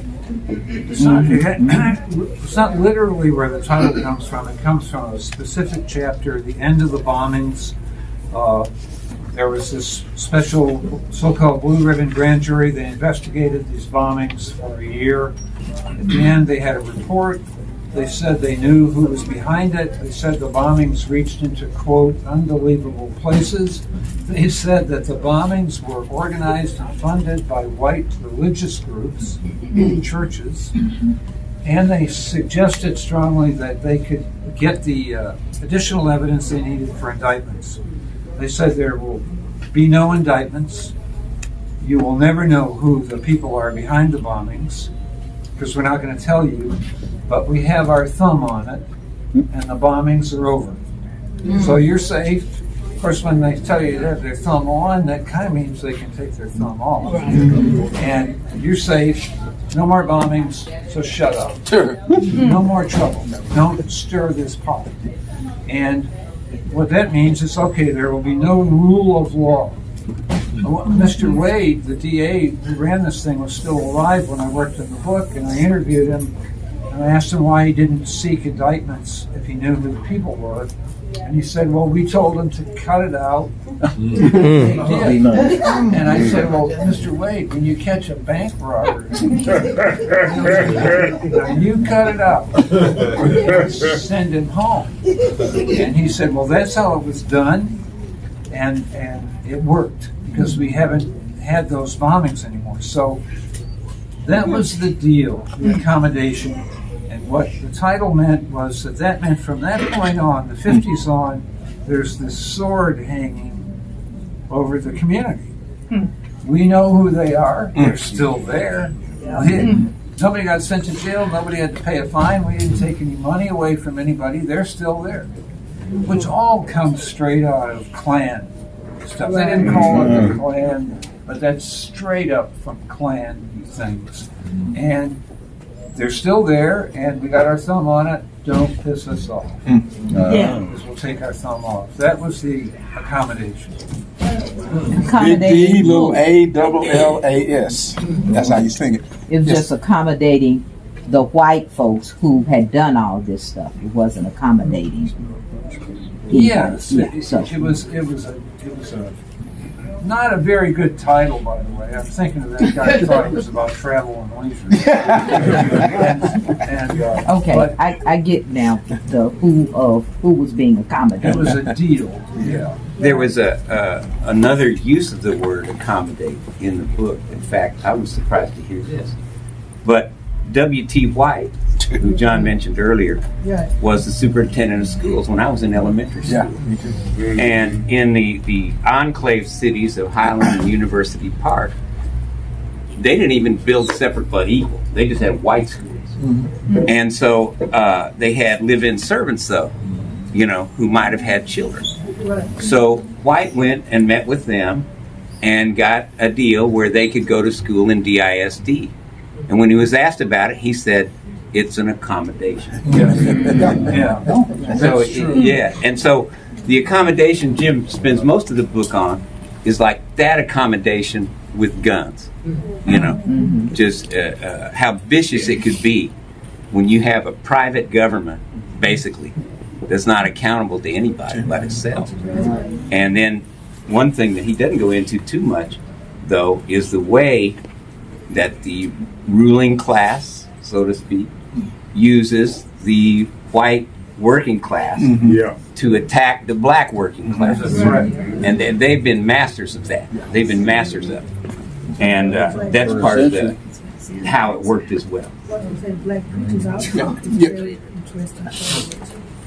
It's not literally where the title comes from. It comes from a specific chapter, the end of the bombings. There was this special so-called blue ribbon grand jury. They investigated these bombings for a year. At the end, they had a report. They said they knew who was behind it. They said the bombings reached into, quote, unbelievable places. They said that the bombings were organized and funded by white religious groups, churches, and they suggested strongly that they could get the additional evidence they needed for indictments. They said there will be no indictments. You will never know who the people are behind the bombings, because we're not going to tell you, but we have our thumb on it, and the bombings are over. So you're safe. Of course, when they tell you they have their thumb on, that kind of means they can take their thumb off. And you're safe. No more bombings, so shut up. No more trouble. Don't stir this pot. And what that means is, okay, there will be no rule of law. Mr. Wade, the DA who ran this thing, was still alive when I worked in the book, and I interviewed him, and I asked him why he didn't seek indictments if he knew who the people were. And he said, well, we told him to cut it out. He did. And I said, well, Mr. Wade, when you catch a bank robber, you cut it out. Send him home. And he said, well, that's how it was done. And it worked, because we haven't had those bombings anymore. So that was the deal, the accommodation. And what the title meant was that meant from that point on, the 50s on, there's this sword hanging over the community. We know who they are. They're still there. Nobody got sent to jail. Nobody had to pay a fine. We didn't take any money away from anybody. They're still there. Which all comes straight out of Klan stuff. They didn't call it the Klan, but that's straight up from Klan things. And they're still there, and we got our thumb on it. Don't piss us off. Because we'll take our thumb off. That was the accommodation. Big D, little A, double L-A-S. That's how you sing it. It was just accommodating the white folks who had done all this stuff. It wasn't accommodating. Yes, So. it was a not a very good title, by the way. I'm thinking of that guy who thought it was about travel and leisure. Okay, but I get now the who was being accommodated. it was a deal. Yeah. There was another use of the word accommodate in the book. In fact, I was surprised to hear this. But W.T. White, who John mentioned earlier, was the superintendent of schools when I was in elementary school. Yeah, me too. And in the enclave cities of Highland and University Park, they didn't even build separate but equal. They just had white schools. Mm-hmm. And so they had live-in servants, though, who might have had children. So White went and met with them and got a deal where they could go to school in DISD. And when he was asked about it, he said, it's an accommodation. Yeah. So, yeah, and so the accommodation Jim spends most of the book on is like that accommodation with guns. You know, just how vicious it could be when you have a private government, basically, that's not accountable to anybody but itself. And then one thing that he doesn't go into too much, though, is the way that the ruling class, so to speak, uses the white working class to attack the black working class. That's right. And they've been masters of that. They've been masters of it. And that's part of how it worked as well.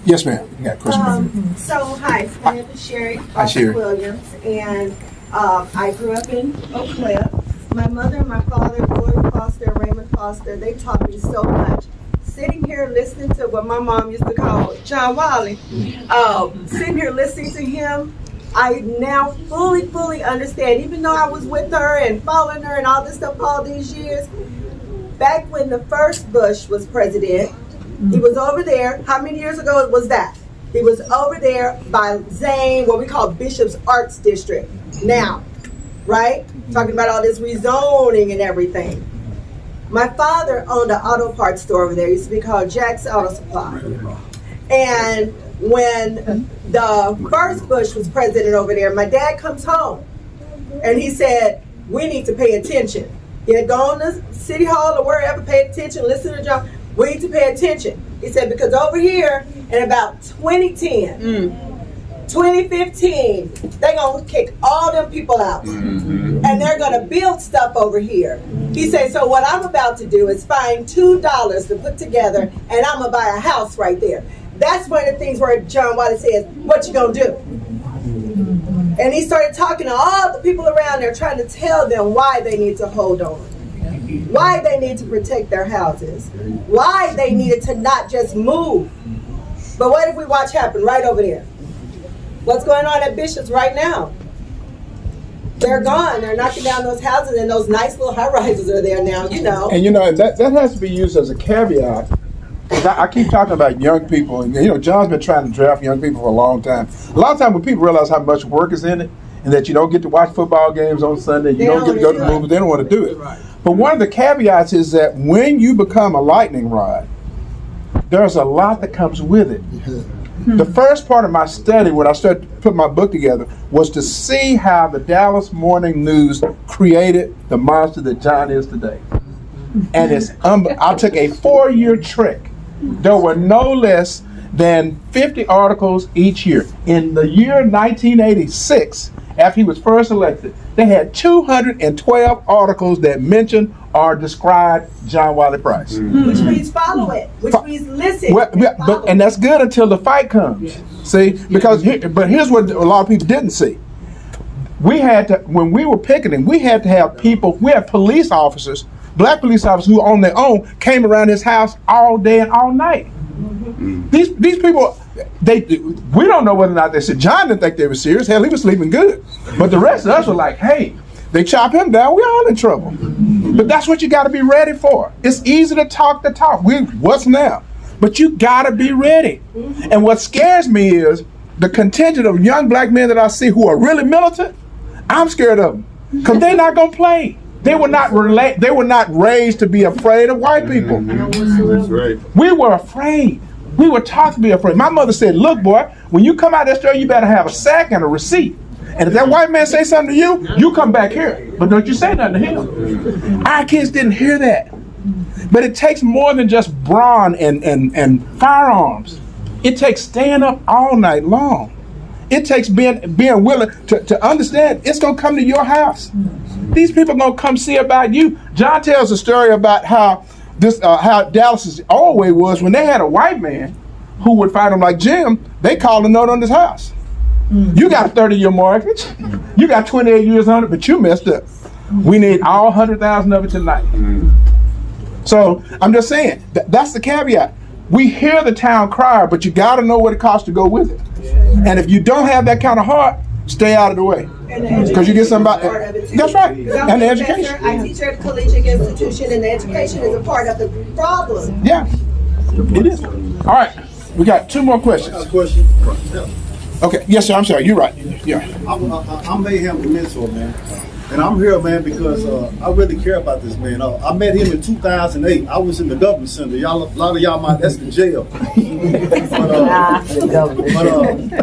Yes, ma'am. You got a question? Hi, my name is Sherry Sherry. Williams, and I grew up in Oak Cliff. My mother and my father, Floyd Foster and Raymond Foster, they taught me so much. Sitting here listening to what my mom used to call John Wiley, sitting here listening to him, I now fully understand, even though I was with her and following her and all this stuff all these years, back when the first Bush was president, he was over there. How many years ago was that? He was over there by Zane, what we call Bishop's Arts District now, right? Talking about all this rezoning and everything. My father owned an auto parts store over there. It used to be called Jack's Auto Supply. And when the first Bush was president over there, my dad comes home and he said, we need to pay attention. He had gone to City Hall or wherever, paid attention, listen to John. We need to pay attention. He said, because over here in about 2010, 2015, they're going to kick all them people out. And they're going to build stuff over here. He said, so what I'm about to do is find $2 to put together and I'm going to buy a house right there. That's one of the things where John Wiley says, what you going to do? And he started talking to all the people around there, trying to tell them why they need to hold on, why they need to protect their houses, why they needed to not just move. But what if we watch happen right over there? What's going on at Bishop's right now? They're gone. They're knocking down those houses, and those nice little high-rises are there now, you know. And that has to be used as a caveat. Because I keep talking about young people, and John's been trying to draft young people for a long time. A lot of times when people realize how much work is in it, and that you don't get to watch football games on Sunday, you don't get to go to the movies, they don't want to do it. But one of the caveats is that when you become a lightning rod, there's a lot that comes with it. The first part of my study, when I started to put my book together, was to see how the Dallas Morning News created the monster that John is today. And I took a 4-year trick. There were no less than 50 articles each year. In the year 1986, after he was first elected, they had 212 articles that mentioned or described John Wiley Price. Which means follow it, which means listen. And that's good until the fight comes. See, because but here's what a lot of people didn't see. We had to, when we were picketing, we had to have people, we had police officers, black police officers who on their own came around his house all day and all night. These people, we don't know whether or not they said, John didn't think they were serious. Hell, he was sleeping good. But the rest of us were like, hey, they chop him down, we're all in trouble. But that's what you got to be ready for. It's easy to talk the talk. What's now? But you got to be ready. And what scares me is the contingent of young black men that I see who are really militant. I'm scared of them because they're not going to play. They were not raised to be afraid of white people. That's right. We were afraid. We were taught to be afraid. My mother said, look, boy, when you come out that store, you better have a sack and a receipt. And if that white man say something to you, you come back here. But don't you say nothing to him. Our kids didn't hear that. But it takes more than just brawn and firearms. It takes staying up all night long. It takes being willing to understand it's going to come to your house. These people are going to come see about you. John tells a story about how Dallas's old way was when they had a white man who would find them like Jim, they called a note on his house. You got a 30-year mortgage. You got 28 years on it, but you messed up. We need all 100,000 of it tonight. So I'm just saying, that's the caveat. We hear the town cry, but you got to know what it costs to go with it. And if you don't have that kind of heart, stay out of the way. Because you get somebody. That's right. And the education. I teach at a collegiate institution, and the education is a part of the problem. Yeah, it is. All right, we got 2 more questions. I got a question. Okay, yes, sir. I'm sorry. You're right. Yeah. I'm Mayhem the mentor, man. And I'm here, man, because I really care about this, man. I met him in 2008. I was in the government center. A lot of y'all might, that's the jail. but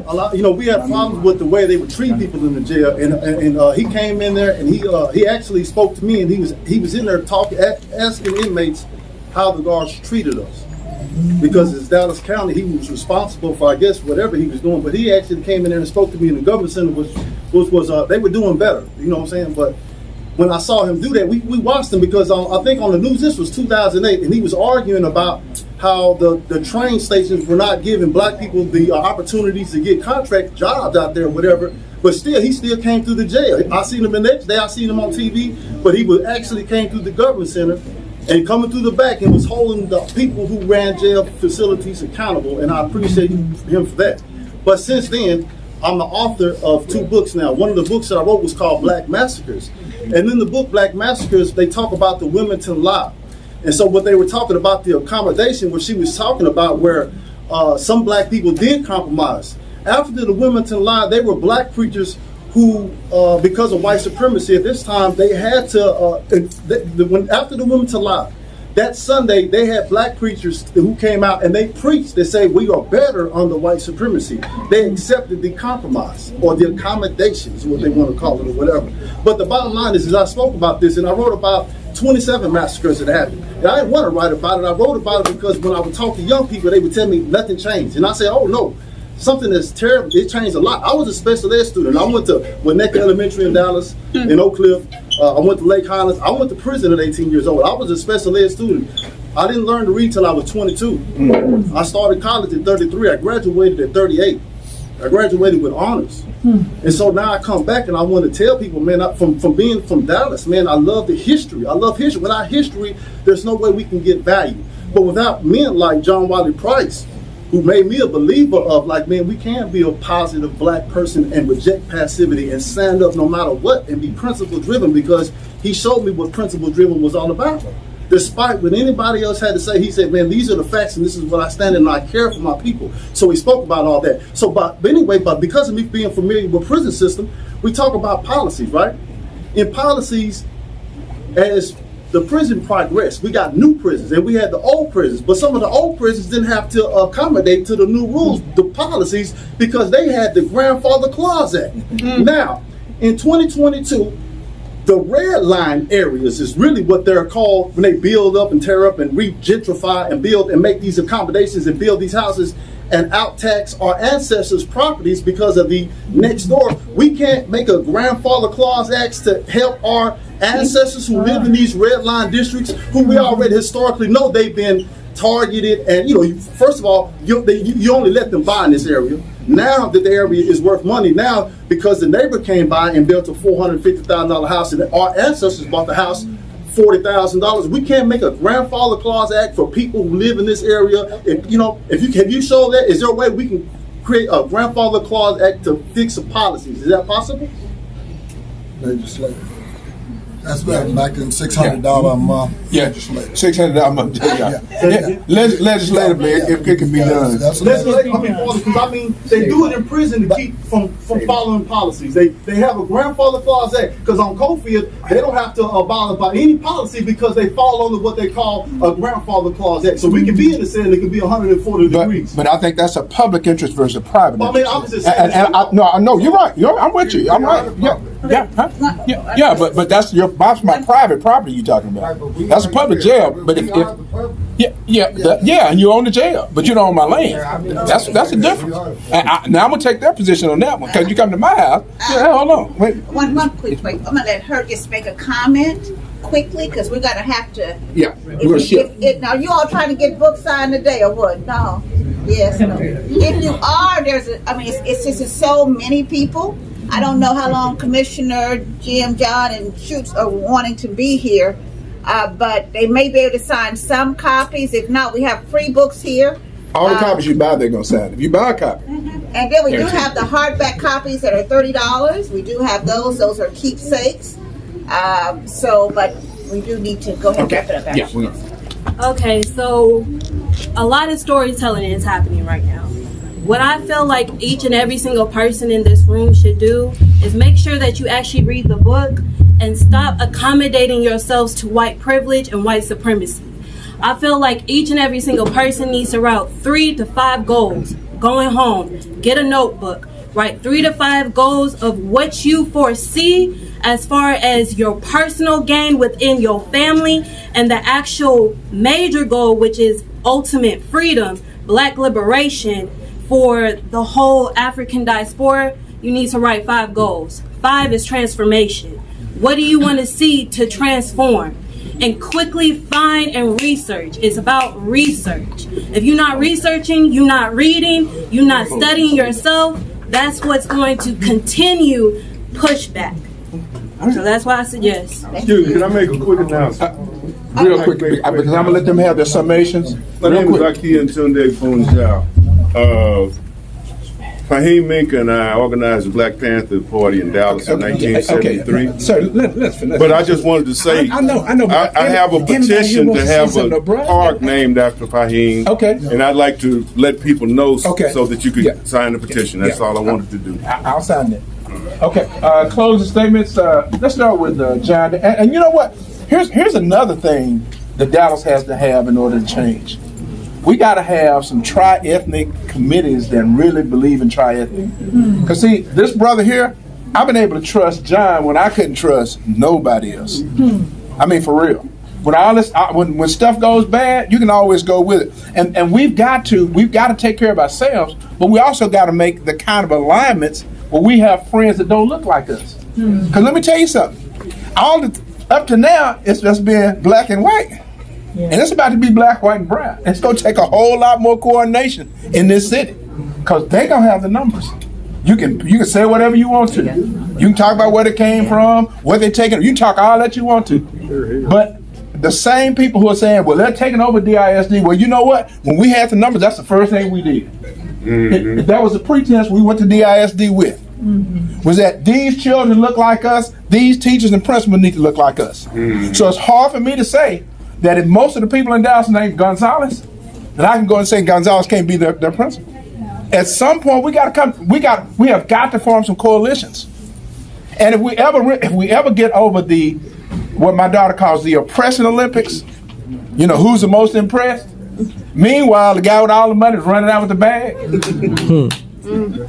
a lot, we had problems with the way they would treat people in the jail. And he came in there, and he actually spoke to me, and he was in there talking, asking inmates how the guards treated us. Because it's Dallas County, he was responsible for, I guess, whatever he was doing. But he actually came in there and spoke to me in the government center, was they were doing better. You know what I'm saying? But when I saw him do that, we watched him because I think on the news, this was 2008, and he was arguing about how the train stations were not giving black people the opportunities to get contract jobs out there or whatever. But still, he still came through the jail. I seen him the next day, I seen him on TV, but he actually came through the government center and coming through the back and was holding the people who ran jail facilities accountable, and I appreciate him for that. But since then, I'm the author of 2 books now. One of the books that I wrote was called Black Massacres. And in the book, Black Massacres, they talk about the Wilmington Lie. And so what they were talking about, the accommodation, what she was talking about, where some black people did compromise. After the Wilmington Lie, they were black preachers who, because of white supremacy at this time, they had to, after the Wilmington Lie, that Sunday, they had black preachers who came out and they preached. They say, we are better under white supremacy. They accepted the compromise or the accommodations, what they want to call it or whatever. But the bottom line is I spoke about this and I wrote about 27 massacres that happened. And I didn't want to write about it. I wrote about it because when I would talk to young people, they would tell me nothing changed. And I say, oh no, something that's terrible, it changed a lot. I was a special ed student. I went to Winnetka Elementary in Dallas, in Oak Cliff. I went to Lake Highlands. I went to prison at 18 years old. I was a special ed student. I didn't learn to read till I was 22. I started college at 33. I graduated at 38. I graduated with honors. And so now I come back and I want to tell people, man, from being from Dallas, man, I love the history. I love history. Without history, there's no way we can get value. But without men like John Wiley Price, who made me a believer of, like, man, we can be a positive black person and reject passivity and stand up no matter what and be principle driven, because he showed me what principle driven was all about. Despite what anybody else had to say, he said, man, these are the facts and this is what I stand in and I care for my people. So he spoke about all that. So, but because of me being familiar with prison system, we talk about policies, right? In policies, as the prison progressed, we got new prisons and we had the old prisons, but some of the old prisons didn't have to accommodate to the new rules, the policies, because they had the Grandfather Clause Act. Now, in 2022, the red line areas is really what they're called when they build up and tear up and re-gentrify and build and make these accommodations and build these houses and out-tax our ancestors' properties because of the next door. We can't make a Grandfather Clause Act to help our ancestors who live in these red line districts, who we already historically know they've been targeted. And first of all, you only let them buy in this area. Now that the area is worth money, now because the neighbor came by and built a $450,000 house and our ancestors bought the house $40,000, we can't make a Grandfather Clause Act for people who live in this area. If you show that, is there a way we can create a Grandfather Clause Act to fix the policies? Is that possible? Legislative. That's back in $600 a month. Yeah, $600 a month. Legislatively, it can be done. They do it in prison to keep from following policies. They have a Grandfather Clause Act because on Cofield they don't have to abide by any policy because they fall under what they call a Grandfather Clause Act. So we can be in the Senate, it can be 140 degrees. But I think that's a public interest versus a private interest. I was just saying. No, you're right. I'm with you. I'm right. Yeah. But that's my private property you're talking about. That's a public jail. But and you own the jail, but you don't own my land. That's a difference. Now I'm gonna take their position on that one because you come to my house. Hold on, wait. One quick. I'm gonna let her just make a comment quickly because we're gonna have to. Yeah, we're now you all trying to get books signed today or what? No. Yes. No. If you are, it's just so many people. I don't know how long Commissioner Jim, John, and Schutze are wanting to be here, but they may be able to sign some copies. If not, we have free books here. All the copies you buy, they're gonna sign. If you buy a copy. And then we do have the hardback copies that are $30. We do have those. Those are keepsakes. But we do need to go ahead and wrap it up. Actually. Yeah. Okay, so a lot of storytelling is happening right now. What I feel like each and every single person in this room should do is make sure that you actually read the book and stop accommodating yourselves to white privilege and white supremacy. I feel like each and every single person needs to write 3 to 5 goals. Going home, get a notebook, write 3 to 5 goals of what you foresee as far as your personal gain within your family, and the actual major goal, which is ultimate freedom, black liberation for the whole African diaspora. You need to write 5 goals. 5 is transformation. What do you want to see to transform? And quickly find and research. It's about research. If you're not researching, you're not reading, you're not studying yourself, that's what's going to continue pushback. So that's why I suggest. Excuse me, can I make a quick announcement? Real quick, because I'm gonna let them have their summations. My name is Aki Ntunde Funjao. Fahim Minka and I organized the Black Panther Party in Dallas in 1973. Okay. Sir, let's finish. But I just wanted to say, I know. I have a petition to have a park named after Fahim. Okay. And I'd like to let people know so that you could sign the petition. That's all I wanted to do. I'll sign it. Okay. Closing statements. Let's start with John. And you know what? Here's another thing that Dallas has to have in order to change. We got to have some tri-ethnic committees that really believe in tri-ethnic. Because see, this brother here, I've been able to trust John when I couldn't trust nobody else. I mean, for real. When all this, when stuff goes bad, you can always go with it. And we've got to take care of ourselves, but we also got to make the kind of alignments where we have friends that don't look like us. Because let me tell you something. Up to now, it's just been black and white. Yeah. And it's about to be black, white, and brown. It's going to take a whole lot more coordination in this city because they going to have the numbers. You can say whatever you want to. You can talk about where they came from, where they're taking. You can talk all that you want to. But the same people who are saying, well, they're taking over DISD. Well, you know what? When we had the numbers, that's the first thing we did. That was the pretense we went to DISD with. Was that these children look like us, these teachers and principals need to look like us. So it's hard for me to say that if most of the people in Dallas named Gonzalez, then I can go and say Gonzalez can't be their principal. At some point, we have got to form some coalitions. And if we ever get over what my daughter calls the oppression Olympics, who's the most impressed? Meanwhile, the guy with all the money is running out with the bag.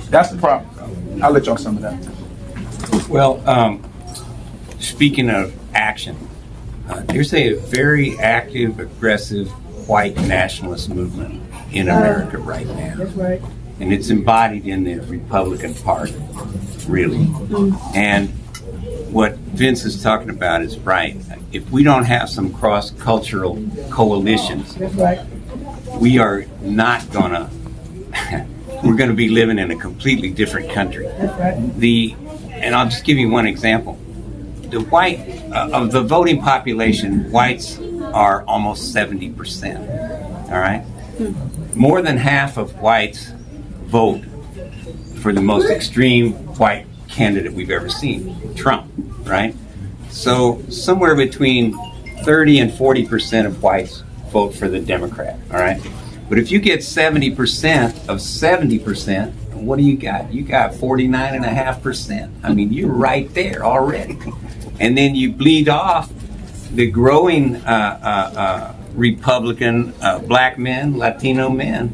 That's the problem. I'll let y'all some of that. Well, speaking of action, there's a very active, aggressive white nationalist movement in America right now. That's right. And it's embodied in the Republican Party, really. And what Vince is talking about is right. If we don't have some cross-cultural coalitions, That's right. we are not gonna, we're gonna be living in a completely different country. That's right. And I'll just give you one example. The white, of the voting population, whites are almost 70%, all right? More than half of whites vote for the most extreme white candidate we've ever seen, Trump, right? So somewhere between 30 and 40% of whites vote for the Democrat, all right? But if you get 70% of 70%, what do you got? You got 49.5%. I mean, you're right there already. And then you bleed off the growing Republican black men, Latino men.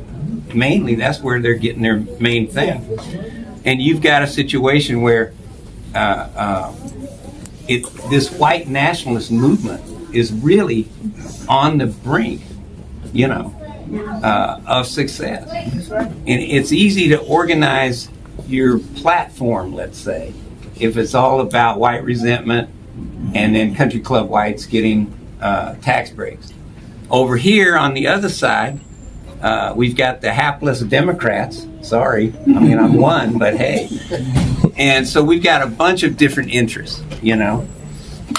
Mainly, that's where they're getting their main thing. And you've got a situation where this white nationalist movement is really on the brink, of success. And it's easy to organize your platform, let's say, if it's all about white resentment and then country club whites getting tax breaks. Over here on the other side, we've got the hapless Democrats. Sorry, I mean, I'm one, but hey. And so we've got a bunch of different interests,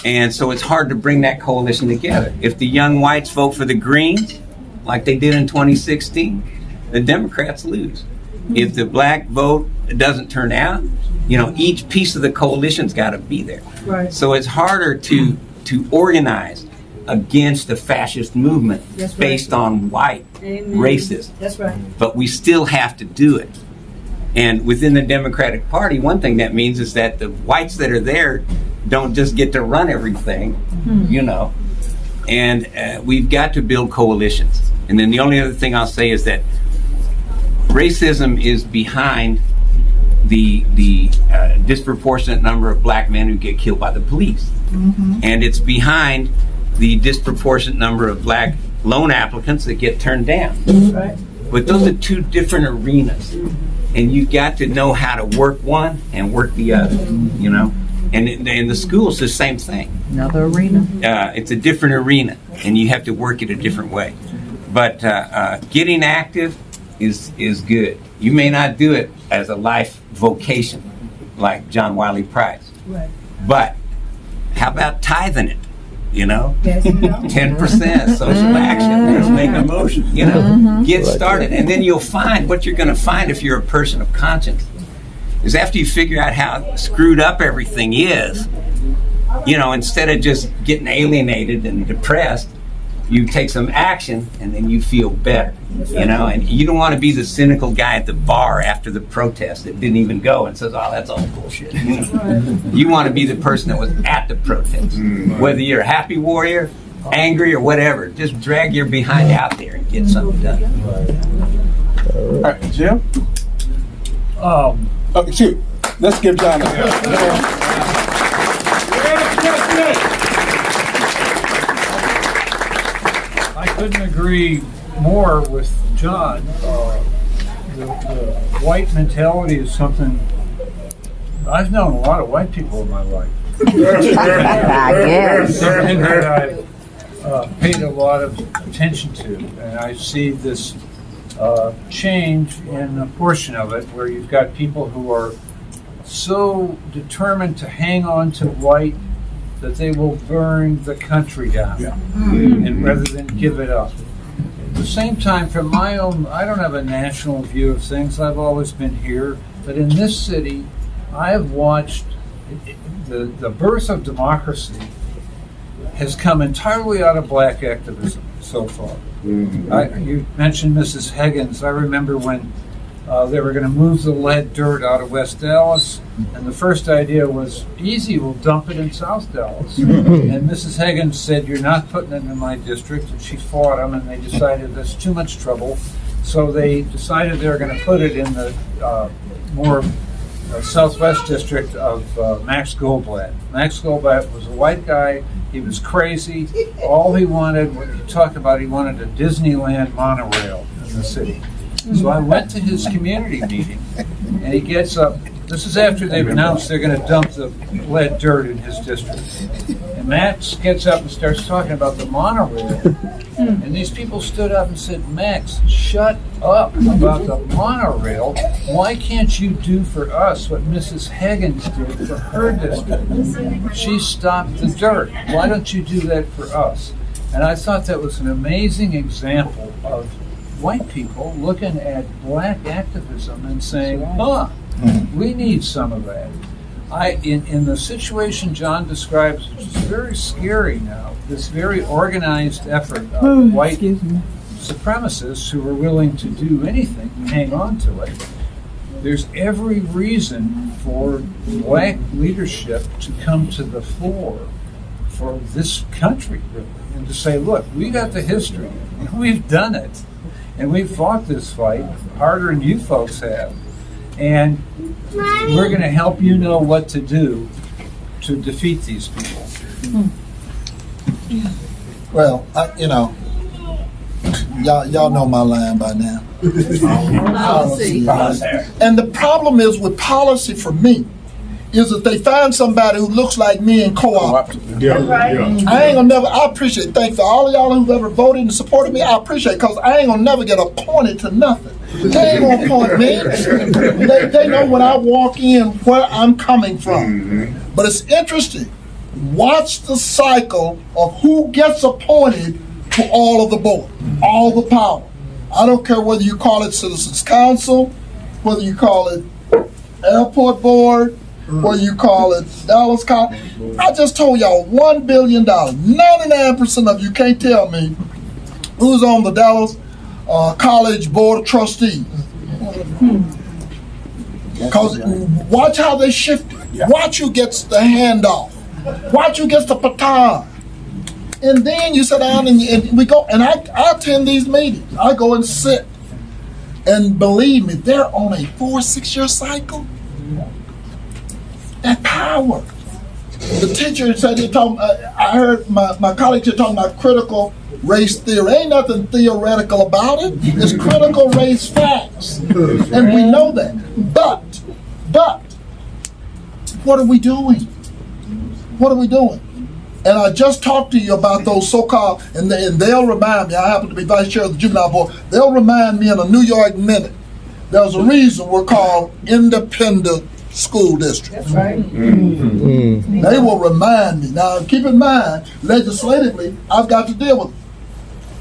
and so it's hard to bring that coalition together. If the young whites vote for the Greens, like they did in 2016, the Democrats lose. If the black vote doesn't turn out, each piece of the coalition's got to be there. Right. So it's harder to organize against the fascist movement based on white racism. That's right. But we still have to do it. And within the Democratic Party, one thing that means is that the whites that are there don't just get to run everything, and we've got to build coalitions. And then the only other thing I'll say is that racism is behind the disproportionate number of black men who get killed by the police. And it's behind the disproportionate number of black loan applicants that get turned down. Right. But those are two different arenas. And you've got to know how to work one and work the other, And in the school's the same thing. Another arena. It's a different arena, and you have to work it a different way. But getting active is good. You may not do it as a life vocation like John Wiley Price. Right. But how about tithing it? Yes, 10% social action. Let's make a motion. Get started, and then you'll find what you're going to find if you're a person of conscience. Is after you figure out how screwed up everything is, instead of just getting alienated and depressed, you take some action and then you feel better. And you don't want to be the cynical guy at the bar after the protest that didn't even go and says, "Oh, that's all bullshit." You want to be the person that was at the protest. Whether you're a happy warrior, angry, or whatever, just drag your behind out there and get something done. All right, Jim? Shoot. Let's give John a I couldn't agree more with John. The white mentality is something. I've known a lot of white people in my life. And that I've paid a lot of attention to. And I see this change in a portion of it where you've got people who are so determined to hang on to white that they will burn the country down, and rather than give it up. At the same time, from my own, I don't have a national view of things. I've always been here, but in this city, I have watched the birth of democracy has come entirely out of black activism so far. You mentioned Mrs. Higgins. I remember when they were going to move the lead dirt out of West Dallas, and the first idea was, easy, we'll dump it in South Dallas. And Mrs. Higgins said, "You're not putting it in my district," and she fought them, and they decided that's too much trouble. So they decided they were going to put it in the more southwest district of Max Goldblatt. Max Goldblatt was a white guy. He was crazy. All he wanted, what he talked about, he wanted a Disneyland monorail in the city. So I went to his community meeting, and he gets up. This is after they've announced they're going to dump the lead dirt in his district. And Max gets up and starts talking about the monorail. And these people stood up and said, "Max, shut up about the monorail. Why can't you do for us what Mrs. Higgins did for her district? She stopped the dirt. Why don't you do that for us?" And I thought that was an amazing example of white people looking at black activism and saying, we need some of that. In the situation John describes, which is very scary now, this very organized effort of white supremacists who are willing to do anything and hang on to it, there's every reason for black leadership to come to the fore for this country, really, and to say, look, we got the history, and we've done it. And we've fought this fight harder than you folks have. And we're going to help you know what to do to defeat these people. Well, y'all know my line by now. Policy. And the problem is with policy for me, is that they find somebody who looks like me and co-opt. I appreciate it. Thanks to all of y'all who've ever voted and supported me. I appreciate it, because I ain't gonna never get appointed to nothing. They ain't gonna appoint me. They know when I walk in where I'm coming from. But it's interesting. Watch the cycle of who gets appointed to all of the board, all the power. I don't care whether you call it Citizens Council, whether you call it Airport Board, whether you call it Dallas College. I just told y'all $1 billion. 99% of you can't tell me who's on the Dallas College Board of Trustees. Because watch how they shift it. Watch who gets the handoff. Watch who gets the baton. And then you sit down and we go, and I attend these meetings. I go and sit. And believe me, they're on a 4-6 year cycle. That power. The teacher said, I heard my colleagues are talking about critical race theory. Ain't nothing theoretical about it. It's critical race facts. And we know that. But, what are we doing? What are we doing? And I just talked to you about those so-called, and they'll remind me, I happen to be vice chair of the juvenile board, they'll remind me in a New York minute, there's a reason we're called independent school districts. That's right. Mm-hmm. They will remind me. Now, keep in mind, legislatively, I've got to deal with it.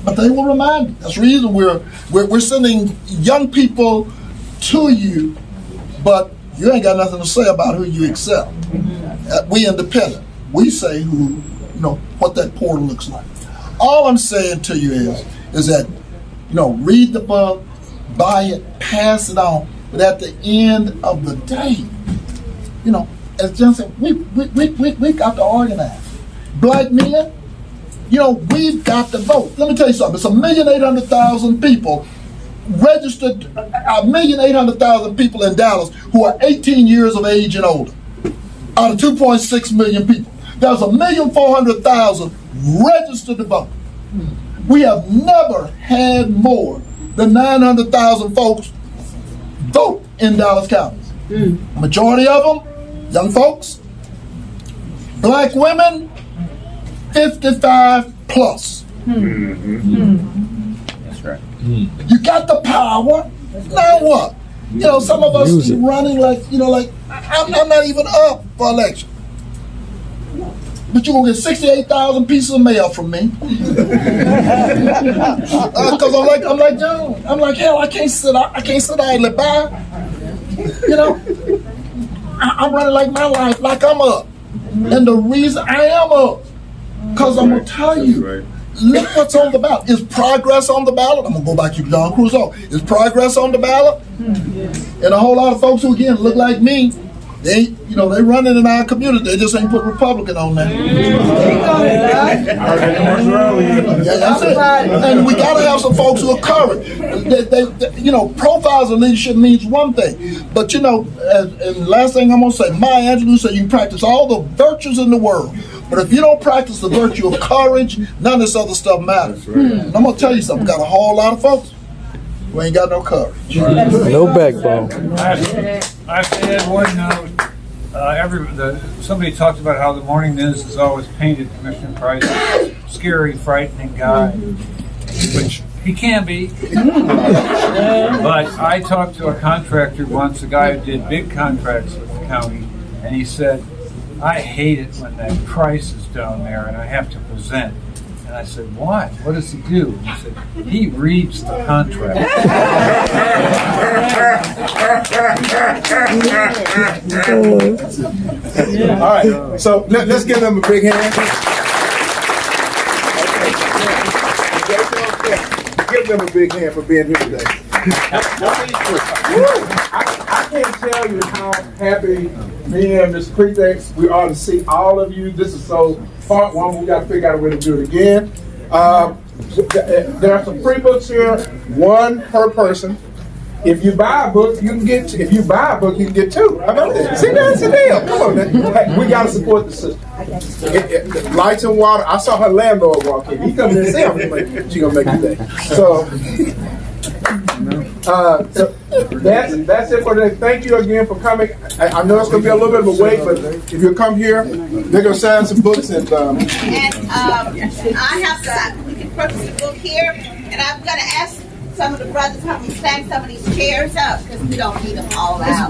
But they will remind me. That's the reason we're sending young people to you, but you ain't got nothing to say about who you accept. We independent. We say who, what that portal looks like. All I'm saying to you is that, read the book, buy it, pass it on. But at the end of the day, as John said, we got to organize. Black men, we've got to vote. Let me tell you something. It's 1,800,000 people registered, 1,800,000 people in Dallas who are 18 years of age and older. Out of 2.6 million people. There's 1,400,000 registered to vote. We have never had more than 900,000 folks vote in Dallas County. Majority of them, young folks, black women, 55 plus. That's right. You got the power. Now what? Some of us running like I'm not even up for election. But you're gonna get 68,000 pieces of mail from me. Because I'm like John. I'm like, hell, I can't sit idly by. I'm running like my life, like I'm up. And the reason I am up, because I'm gonna tell you, look what's on the ballot. Is progress on the ballot? I'm gonna go back to John Crusoe. Is progress on the ballot? And a whole lot of folks who again look like me, they running in our community. They just ain't put Republican on there. Yeah, that's it. And we gotta have some folks who are current. Profiles of leadership means one thing, but and the last thing I'm gonna say, Maya Angelou said you can practice all the virtues in the world, but if you don't practice the virtue of courage, none of this other stuff matters. And I'm gonna tell you something. We got a whole lot of folks who ain't got no courage. No backbone. I said one note. Somebody talked about how the morning news has always painted Commissioner Price as a scary, frightening guy, which he can be. But I talked to a contractor once, a guy who did big contracts with the county, and he said, I hate it when that Price is down there and I have to present. And I said, why? What does he do? And he said, he reads the contract. All right, so let's give them a big hand. Give them a big hand for being here today. I can't tell you how happy me and Ms. Pretext we are to see all of you. This is so heartwarming. We got to figure out a way to do it again. There are some free books here, one per person. If you buy a book, you can get two. How about that? See, that's a deal. Come on, man. We got to support the system. Lights and water. I saw her landlord walk in. He coming in and say, she's going to make it today. So that's it for today. Thank you again for coming. I know it's going to be a little bit of a wait, but if you come here, they're going to sign some books. And I have we can purchase the book here, and I'm going to ask some of the brothers help me stack some of these chairs up because we don't need them all out.